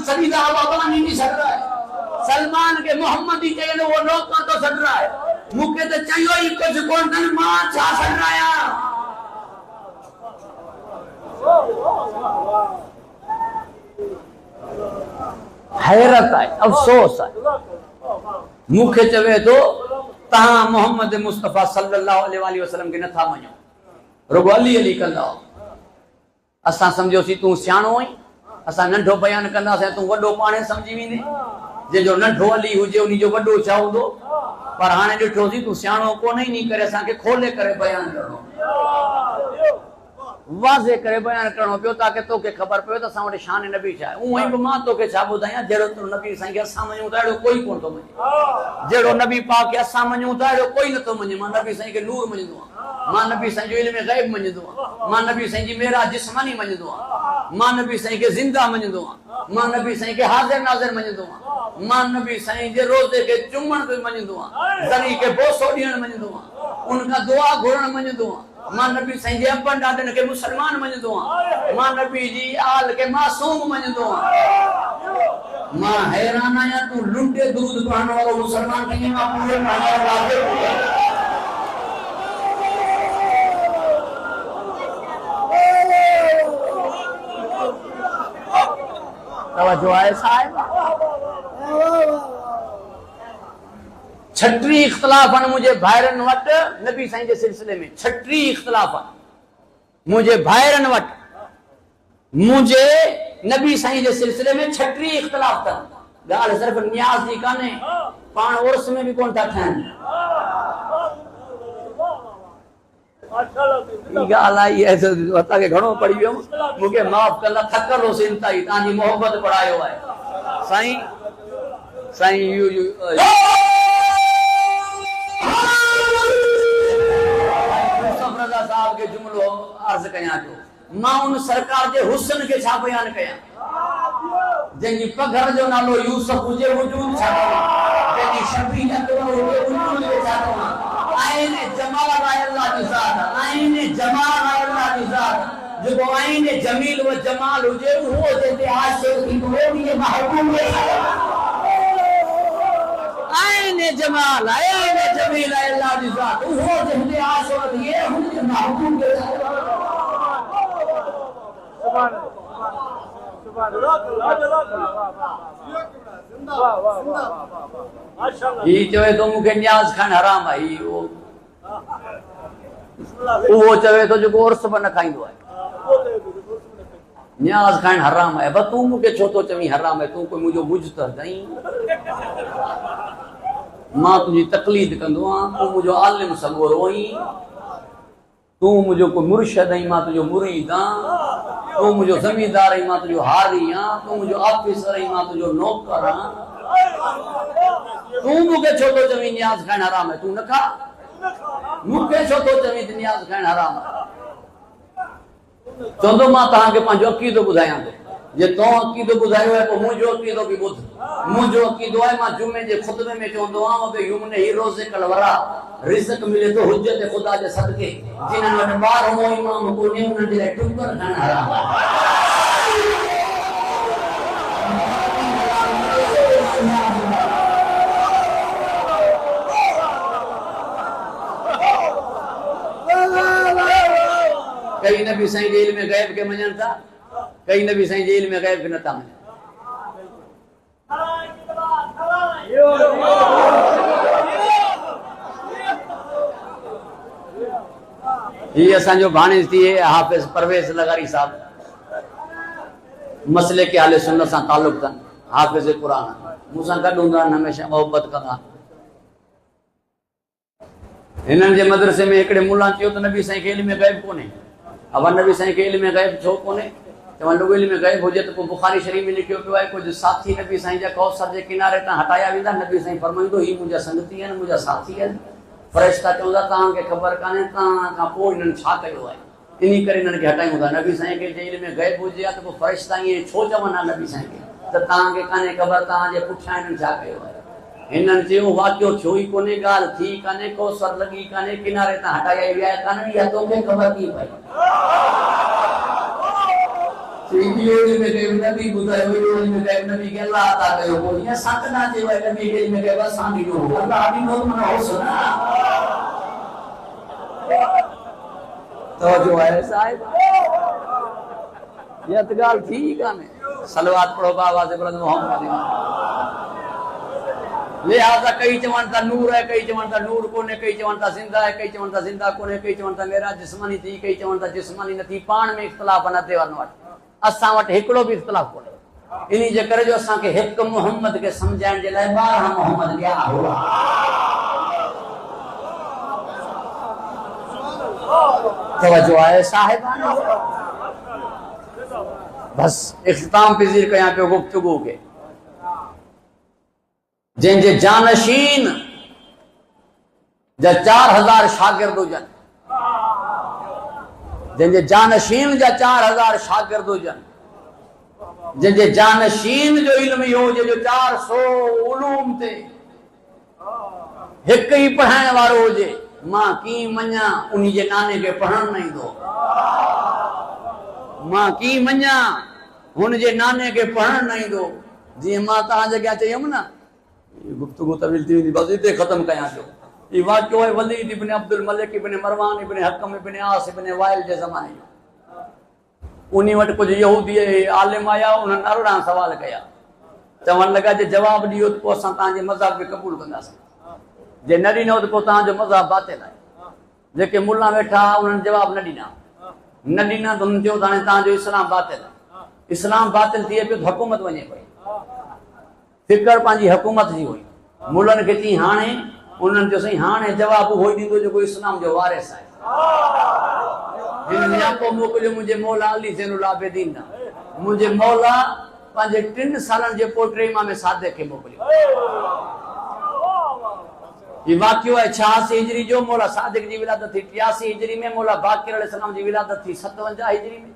सॾींदा उहा बानी बि सॾ आहे। सलमान के मोहम्मदी चयनि उहो नौकर तो सॾ आहे। मूंखे त चयो ई कुझु कोन अथनि, मां छा सॾ आहियां? हैरत आहे, अफ़सोस आहे। मूंखे चवे तो तहां मोहम्मद मुस्तफ़ा सल्लल्लाहु अलैहि वसल्लम के नथा मञो, रुगो अली अली कंदा। असां सम्झोसीं तूं सियाणो आहीं, असां नंढो बयान कंदासीं, तूं वॾो पाणे सम्झी वेंदे। जंहिंजो नंढो अली हुजे उन जो वॾो छा हूंदो? पर हाणे ॾिठोसीं तूं सियाणो कोन्हे, इन करे असांखे खोले करे बयान करणो, वाज़े करे बयान करणो पियो, ताकि तोखे ख़बर पियो त असां वटि शान नबी छा आहे। उहो ई बि मां तोखे छा ॿुधायां, जहिड़ो तूं नबी साईं खे असां मञूं था अहिड़ो कोई कोन थो मञे। जहिड़ो नबी पाक खे असां मञूं था अहिड़ो कोई नथो मञे। मां नबी साईं खे नूर मञंदो आहियां, मां नबी साईं जो इल्म ग़ैब मञंदो आहियां, मां नबी साईं जी मेरा जिस्मानी मञंदो आहियां। मां नबी साईं के जिंदा मञंदो आहियां, मां नबी साईं के हाज़िर नाज़िर मञंदो आहियां, मां नबी साईं जे रोज़े के चुमण के मञंदो आहियां, ज़री के बोसो ॾियण मञंदो आहियां, उनखां दुआ घुरण मञंदो आहियां, मां नबी साईं जे अबनि ॾाॾनि खे मुसलमान मञंदो आहियां, मां नबी जी आल के मासूम मञंदो आहियां। मां हैरान आहियां तूं लुंडे दूध पढ़ण वारो मुसलमान कीअं मां पूरे पढ़ण वारो तवज्जो आहे साहिब। छटी इख्तिलाफ मुझे भाइरनि वटि नबी साईं जे सिलसिले में, छटी इख्तिलाफ मुझे भाइरनि वटि मुझे नबी साईं जे सिलसिले में छटी इख्तिलाफ अथनि। ॻाल्हि सिर्फ़ न्याज़ जी कान्हे, पाण उर्स में भी कोन था ठहनि। ॻाल्हि आई आहे तव्हांखे घणो पढ़ी वियुमि, मूंखे माफ़ कंदा, थकल हो इंताई तव्हांजी मोहबत पढ़ायो आहे साईं। साईं यूसुफ रज़ा साहब के जुमलो अर्ज़ कयां पियो, मां उन सरकार जे हुस्न के छा बयान कयां, जंहिंजी पघर जो नालो यूसुफ हुजे वजूद छा कयां, जंहिंजी शफ़ीअत हुजे वजूद छा कयां, आईने जमाल आहे अल्लाह जी ज़ात, आईने जमाल आहे अल्लाह जी ज़ात, जो आईने जमील व जमाल हुजे उहो जेते आशिक़ थींदो उहे महबूब आईने जमाल आहे, आईने जमील आहे अल्लाह जी ज़ात, उहो जेते आशिक़ थिए हुनजे महबूब सुभान ही चवे तो मूंखे न्याज़ खाइण हराम आहे, उहो चवे तो जो उर्स बि न खाईंदो आहे, न्याज़ खाइण हराम आहे। बस तूं मूंखे छो तो चवीं हराम आहे, तूं कोई मुंहिंजो मुजतहिद आहीं, मां तुंहिंजी तक़लीद कंदो आहियां, तूं मुंहिंजो आलिम सॻोरो आहीं, तूं मुंहिंजो कोई मुर्शिद आहीं, मां तुंहिंजो मुरीद आहियां, तूं मुंहिंजो ज़मींदार आहीं, मां तुंहिंजो हारी आहियां, तूं मुंहिंजो ऑफिसर आहीं, मां तुंहिंजो नौकर आहियां, तूं मूंखे छो तो चवीं न्याज़ खाइण हराम आहे, तूं न खा, मूंखे छो तो चवीं त न्याज़ खाइण हराम आहे। चवंदो मां तव्हांखे पंहिंजो अक़ीदो ॿुधायां थो, जे तो अक़ीदो ॿुधायो आहे पोइ मुंहिंजो अक़ीदो बि ॿुध। मुंहिंजो अक़ीदो आहे, मां जुमे जे खुतबे में चवंदो आहियां त युमने ही रोज़िकल वरा, रिज़्क़ मिले थो हुज्जत ख़ुदा जे सदके, जिन्हनि वटि ॿार हो इमाम कोन्हे उन्हनि जे लाइ टुकर खाइण हराम आहे। कई नबी साईं जे इल्म गैब के मञनि था, कई नबी साईं जे इल्म गैब के नथा मञनि। ये असांजो भाणेज थी हाफ़िज़ परवेज़ लगारी साहब, मसले के आले सुन्नत सां ताल्लुक़ अथनि, हाफ़िज़ क़ुरान, मूंसां गॾु हूंदा आहिनि, हमेशह मोहबत कंदा। हिननि जे मदरसे में हिकिड़े मुला चयो त नबी साईं खे इल्म गैब कोन्हे। अब नबी साईं खे इल्म गैब छो कोन्हे, चवनि रुॻो इल्म गैब हुजे त पोइ बुखारी शरीफ़ में लिखियो पियो आहे, कुझु साथी नबी साईं जा कौसर जे किनारे तां हटाया वेंदा, नबी साईं फरमाईंदो ही मुंहिंजा संगती आहिनि, मुंहिंजा साथी आहिनि। फ़रिश्ता चवंदा तव्हांखे ख़बर कान्हे तव्हां खां पोइ हिननि छा कयो आहे, इन करे हिननि खे हटायूं था। नबी साईं खे जे इल्म गैब हुजे हा त पोइ फ़रिश्ता ईअं छो चवनि हा नबी साईं खे त तव्हांखे कान्हे ख़बर तव्हांजे पुठियां हिननि छा कयो आहे। हिननि चयो वाक़ियो थियो ई कोन्हे, ॻाल्हि थी कान्हे, कौसर लॻी कान्हे, किनारे तां हटाया विया कान्हे, इहा तोखे ख़बर थी पई। नबी ॿुधायो नबी खे अलाह अता कयो, पोइ ईअं सच न चयो आहे नबी खे इल्म गैब असां ॾिनो, अलाह ॾिनो माना हुस्न। तवज्जो आहे साहिब, इहा त ॻाल्हि थी कान्हे। सलवात पढ़ो बाबा से बुलंद मोहम्मद। लिहाज़ा कई चवनि था नूर है, कई चवनि था नूर कोन्हे, कई चवनि था ज़िंदा है, कई चवनि था ज़िंदा कोन्हे, कई चवनि था मेरा जिस्मानी थी, कई चवनि था जिस्मानी न थी। पाण में इख़्तिलाफ़ न थिए वञ वटि, असां वटि हिकिड़ो बि इख़्तिलाफ़ कोन्हे। इन जे करे जो असांखे हिकु मोहम्मद खे सम्झाइण जे लाइ 12 मोहम्मद ॿिया हुआ। तवज्जो आहे साहिबान। बस इख्तिताम पज़ीर कयां पियो गुफ्तगू खे, जंहिंजे जानशीन जा 4000 शागिर्द हुजनि, जंहिंजे जानशीन जा 4000 शागिर्द हुजनि, जंहिंजे जानशीन जो इल्म इहो हुजे जो 400 उलूम ते हिकु ई पढ़ाइण वारो हुजे, मां कीअं मञा उन्ही जे नाने खे पढ़ण न ईंदो, मां कीअं मञा हुन जे नाने खे पढ़ण न ईंदो। जीअं मां तव्हां जॻह चयमि न, गुफ्तगू तवील थी वेंदी, बस हिते ख़त्म कयां थो। ये वाक़ियो है वलीद इब्न अब्दुल मलिक इब्न मरवान इब्न हकम इब्न आस इब्न वाइल जे ज़माने जो। उन्हीं वटि कुछ यहूदी आलिम आया, उन्हनि अरिड़हं सवाल कया, चवण लगा जे जवाब ॾियो त पोइ असां तव्हांजे मज़हब खे क़बूल कंदासीं, जे न ॾिनो त पोइ तव्हांजो मज़हब बातिल आहे। जेके मुल्ला वेठा उन्हनि जवाब न ॾिना त हुननि चयो त हाणे तव्हांजो इस्लाम बातिल आहे। इस्लाम बातिल थिए पियो त हुकूमत वञे पई, फिकर पंहिंजी हुकूमत जी हुई। मुल्लनि खे चई हाणे, उन्हनि चयो साईं हाणे जवाब उहो ई ॾींदो जेको इस्लाम जो वारिस आहे। हिन नियापो मोकिलियो मुंहिंजे मौला अली ज़ैनुल आबिदीन ॾांहुं। मुंहिंजे मौला पंहिंजे 3 सालनि जे पोटे इमाम सादिक खे मोकिलियो। ये वाक़ियो है 86 हिजरी जो, मौला सादिक जी विलादत थी 83 हिजरी में, मौला बाक़िर अलैहिस्सलाम जी विलादत थी 57 हिजरी में,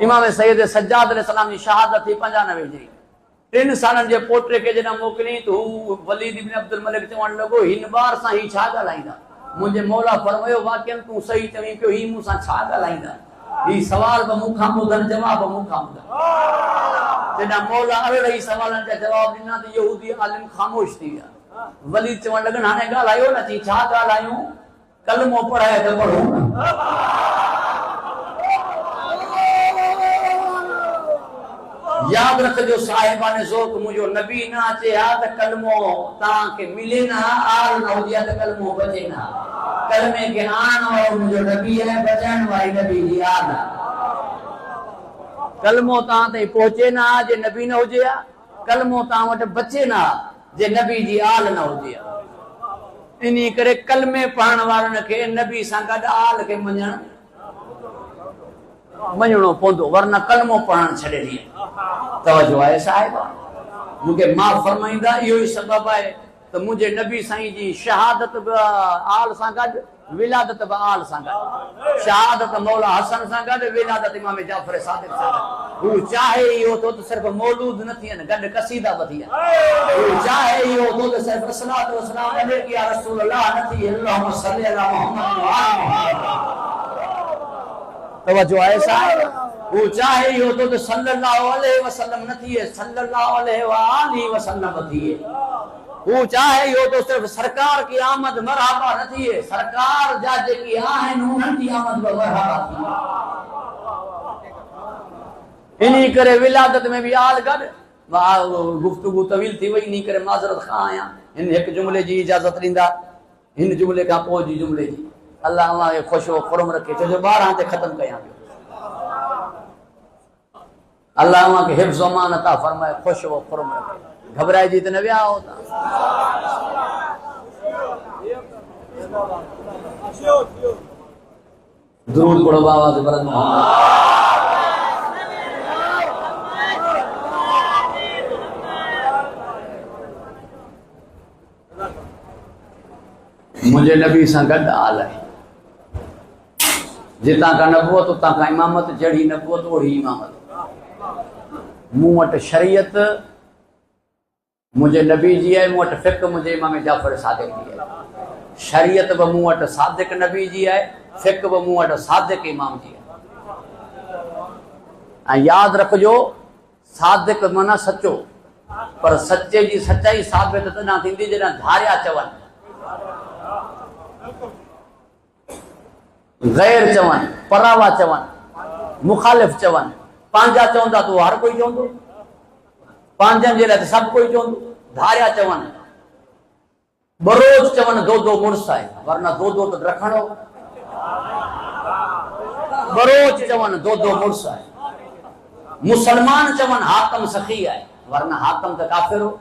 इमाम सैयद सज्जाद अलैहिस्सलाम जी शहादत थी 95 हिजरी। 3 सालनि जे पोटे खे जॾहिं मोकिलियईं त हू वलीद इब्न अब्दुल मलिक चवण लॻो, हिन बार सां ही छा ॻाल्हाईंदा? मुंहिंजे मौला फरमायो, वाक़ई तूं सही चवीं पियो, ही मूंसां छा ॻाल्हाईंदा? ही सवाल बि मूंखां ॿुधनि, जवाब बि मूंखां ॿुधनि। जॾहिं मौला 18 सवालनि जा जवाब ॾिना त यहूदी आलिम ख़ामोश थी विया। वलीद चवण लॻनि, हाणे ॻाल्हायो न। चई छा ॻाल्हायूं? कलमो पढ़ाए त पढ़ो। याद रखजो साहिबाने ज़ौक़, मुंहिंजो नबी न अचे हा त कलमो तव्हांखे मिले न, आल न हुजे त कलमो बचे न। कलमे खे आणण वारो मुंहिंजो नबी आहे, बचाइण वारी नबी जी आल आहे। कलमो तव्हां ताईं पहुचे न जे नबी न हुजे हा, कलमो तव्हां वटि बचे न जे नबी जी आल न हुजे हा। इन करे कलमे पढ़ण वारनि खे नबी सां गॾु आल खे मञणो पवंदो, वरना कलमो पढ़ण छॾे ॾिए। तवजो आहे साहिब, मूंखे माफ़ फरमाईंदा, इहो ई सबबु आहे त मुंहिंजे नबी साईं जी शहादत बि आल सां गॾु, विलादत बि आल सां गॾु। शहादत मौला हसन सां गॾु, विलादत इमाम जाफर सादिक सां गॾु। हू चाहे इहो तो त सिर्फ़ मौलूद न थियनि, गॾु कसीदा बि थियनि। हू चाहे इहो तो त सिर्फ़ सलात व सलाम अलैहि या रसूल अल्लाह न थी, अल्लाहुम्मा सल्ली अला मुहम्मद व आलि मुहम्मद। तवज्जो आहे साहिब, हू चाहे इहो तो त सल्लल्लाहु अलैहि वसल्लम न थिए, सल्लल्लाहु अलैहि व आलिहि वसल्लम थिए। हू चाहे इहो तो सिर्फ़ सरकार की आमद मरहबा न थिए, सरकार जा जेकी आहिनि उन्हनि जी आमद बि मरहबा थिए। इन्ही करे विलादत में बि आल गॾु। गुफ्तगू तवील थी वई, इन्ही करे माज़रत खां आहियां। हिन हिकु जुमिले जी इजाज़त ॾींदा, हिन जुमिले खां पोइ जी जुमिले जी। अल्लाह अव्हां खे ख़ुशि व खुरम रखे, छो जो 12 ते ख़त्म कयां पियो। अल्लाह अव्हां खे हिफ्ज़ अमान अता फरमाए, ख़ुशि व खुरम रखे। घबराइजी त न विया हो तव्हां? दुरूद पढ़ो बाबा से बरद मुंहिंजे नबी सां गॾु आल आहे। जितां खां नबूअत उतां खां इमामत, जहिड़ी नबूअत ओड़ी इमामत। मूं वटि शरीयत मुंहिंजे नबी जी आहे, मूं वटि फ़िक़्ह मुंहिंजे इमाम जाफ़र सादिक जी आहे। शरीयत बि मूं वटि सादिक नबी जी आहे, फ़िक़्ह बि मूं वटि सादिक इमाम जी आहे। ऐं यादि रखिजो, सादिक माना सचो, पर सचे जी सचाई साबित तॾहिं थींदी जॾहिं धारिया चवनि, गैर चवनि, परावा चवनि, मुखालिफ़ चवनि। पंहिंजा चवंदा त हर कोई चवंदो, पंहिंजनि जे लाइ त सभु कोई चवंदो। धारिया चवनि, बरोज़ चवनि दो मुड़ुस आहे, वरना दो त रखणो। बरोज़ चवनि दो मुड़ुस आहे। मुसलमान चवनि हाकम सखी आहे, वरना हाकम त काफ़िर हो।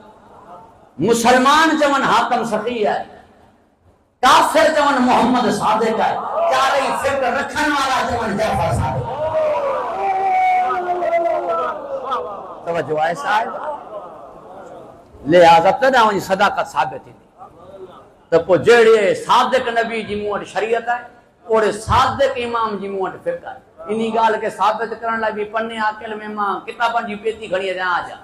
मुसलमान चवनि हाकम सखी आहे, काफ़िर चवनि मोहम्मद सादिक आहे। चारई फ़िक्र रखण वारा चवनि जाफ़र सादिक। तवज्जो आहे साहिब, लिहाज़ा तॾहिं वञी सदाकत साबित थींदी। त पोइ जहिड़े सादिक नबी जी मूं वटि शरीयत आहे, ओड़े सादिक इमाम जी मूं वटि फ़िक़्ह आहे। इन्हीं गाल के साबित करने लाइ भी पन्ने आकल में मां किताबन जी पेती खड़ी अचां जा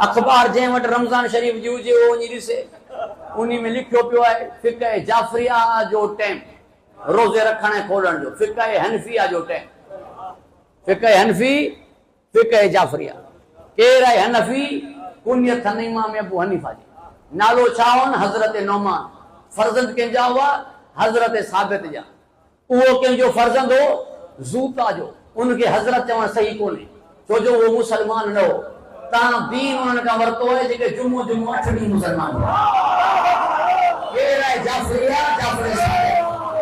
अखबार जे वट रमजान शरीफ जी हुजे वो वञी ॾिसे उन्हीं में लिखियो पियो आहे फिक़ह जाफरिया जो टाइम रोजे रखण ऐं खोलण जो फिक़ह हनफिया जो टाइम फिक़ह हनफी फिक़ह जाफरिया केर आहे हनफी कुनियत हन इमाम अबू हनीफा जी नालो छा हुन हज़रत नौमान फर्जंद कंहिंजा हुआ हज़रत साबित जा उहो कंहिंजो फर्जंद हो ज़ूता जो उनके हज़रत चवण सही कोन्हे छो जो वो मुसलमान न हो तव्हां दीन उन्हनि खां वरितो आहे जेके जुमो जुमो 8 ॾींहं मुसलमान केर आहे जाफरिया जाफर साबित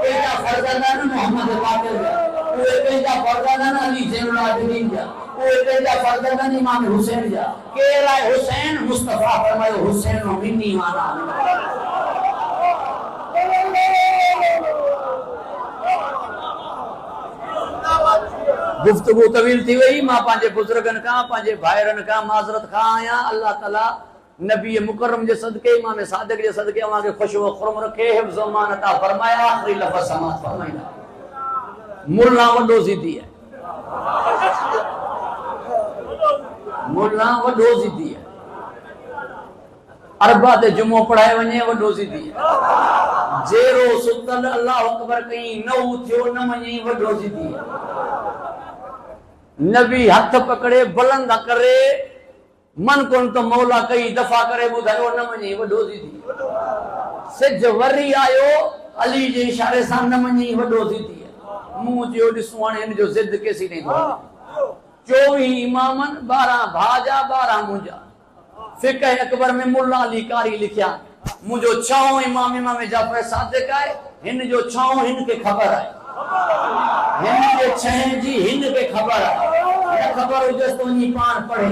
कंहिंजा फर्जंद आहिनि मोहम्मद बाक़िर जा उहे कंहिंजा फर्जंद आहिनि अली ज़ैनुल आबिदीन जा उहे कंहिंजा फर्जंद आहिनि इमाम हुसैन जा केर आहे हुसैन मुस्तफा फरमायो हुसैन मिनी माना गुफ्तगू तवील थी वही मां पांजे बुजुर्गन का पांजे भाइरन का माजरत खा आया अल्लाह ताला नबी मुकर्रम जे सदके इमाम सादिक जे सदके अवां के खुश व खुरम रखे हिफ्ज़ व मान अता फरमाया आखिरी लफ्ज़ समात फरमाइना मुल्ला वडो जिद्दी है मुल्ला वडो जिद्दी है अरबा ते जुमो पढ़ाए वने वडो जिद्दी है जेरो सुतल अल्लाह अकबर कई न उथियो न मनी वडो जिद्दी है नबी हथ पकड़े बुलंद करे मन कोन तो मौला कई दफा करे बुधायो न मनी वडो जिद्दी सिज वरी आयो अली जे इशारे सां न मनी वडो जिद्दी है मुंह जो ॾिसूं हाणे इन जो जिद केसी नहीं थो 24 इमामन 12 भाजा 12 मुंजा फिक़ह अकबर में मुल्ला अली कारी लिखिया मुझो छओ इमाम जाफर सादिक आहे हिन जो छओ हिन के खबर आहे हिन के छह जी हिन के खबर आहे न खबर हुजस तो नी पान पढ़े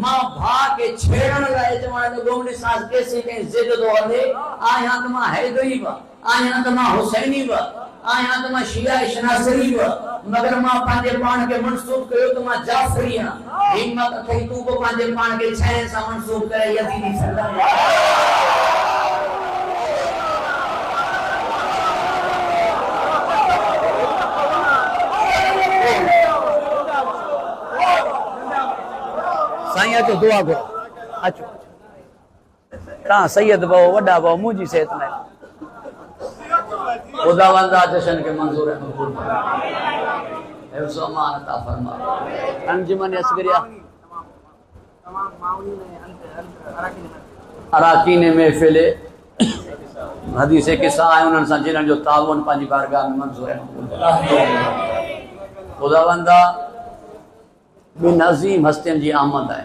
मां भा के छेड़न लाइ चवण तो गोमड़ी सास केसी के जिद दो हले आया त मां हैदरी बा आया त मां हुसैनी बा आया त मां शिया शनासरी बा मगर मां पांजे पान के मंसूब कयो त मां जाफरी हां हिम्मत थई तू को पांजे पान के छह सा मंसूब करे यजीदी सरदार साईं अचो दुआ करो अचो तव्हां सैयद भओ वॾा भओ मुंहिंजी सेहत में खुदावंद जशन के मंजूर है मकबूल हिफ्ज़ व अमान अता फरमा अंजुमन असगरिया अराकीन महफिल हदीस किस्सा आए उन्हनि सां जिन्हनि जो तावन पंहिंजी बारगाह में मंजूर है मकबूल खुदावंद बिन अज़ीम हस्तियन जी आमद है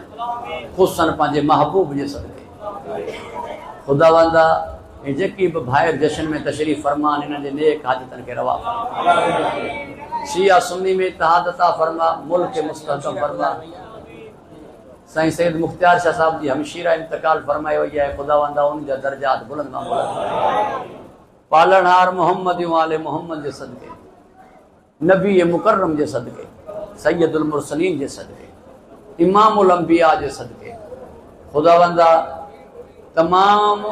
खुसन पंहिंजे महबूब जे सदके खुदावंदा जेकी भी भाइर जशन में तशरीफ फरमान इन्हनि जे नेक हाजतन के रवा शिया सुन्नी में इत्तेहाद अता फरमा मुल्क मुस्तहकम फरमा साईं सैयद मुख्तियार शाह साहब जी हमशीरा इंतकाल फरमायो है खुदावंदा उन जा दर्जात बुलंद मां बुलंद पालनहार मोहम्मद वाले मोहम्मद जे सदके नबी मुकर्रम जे सदके सैयदुल मुरसलीन जे सदके इमामुल अंबिया जे सदके खुदावंदा तमाम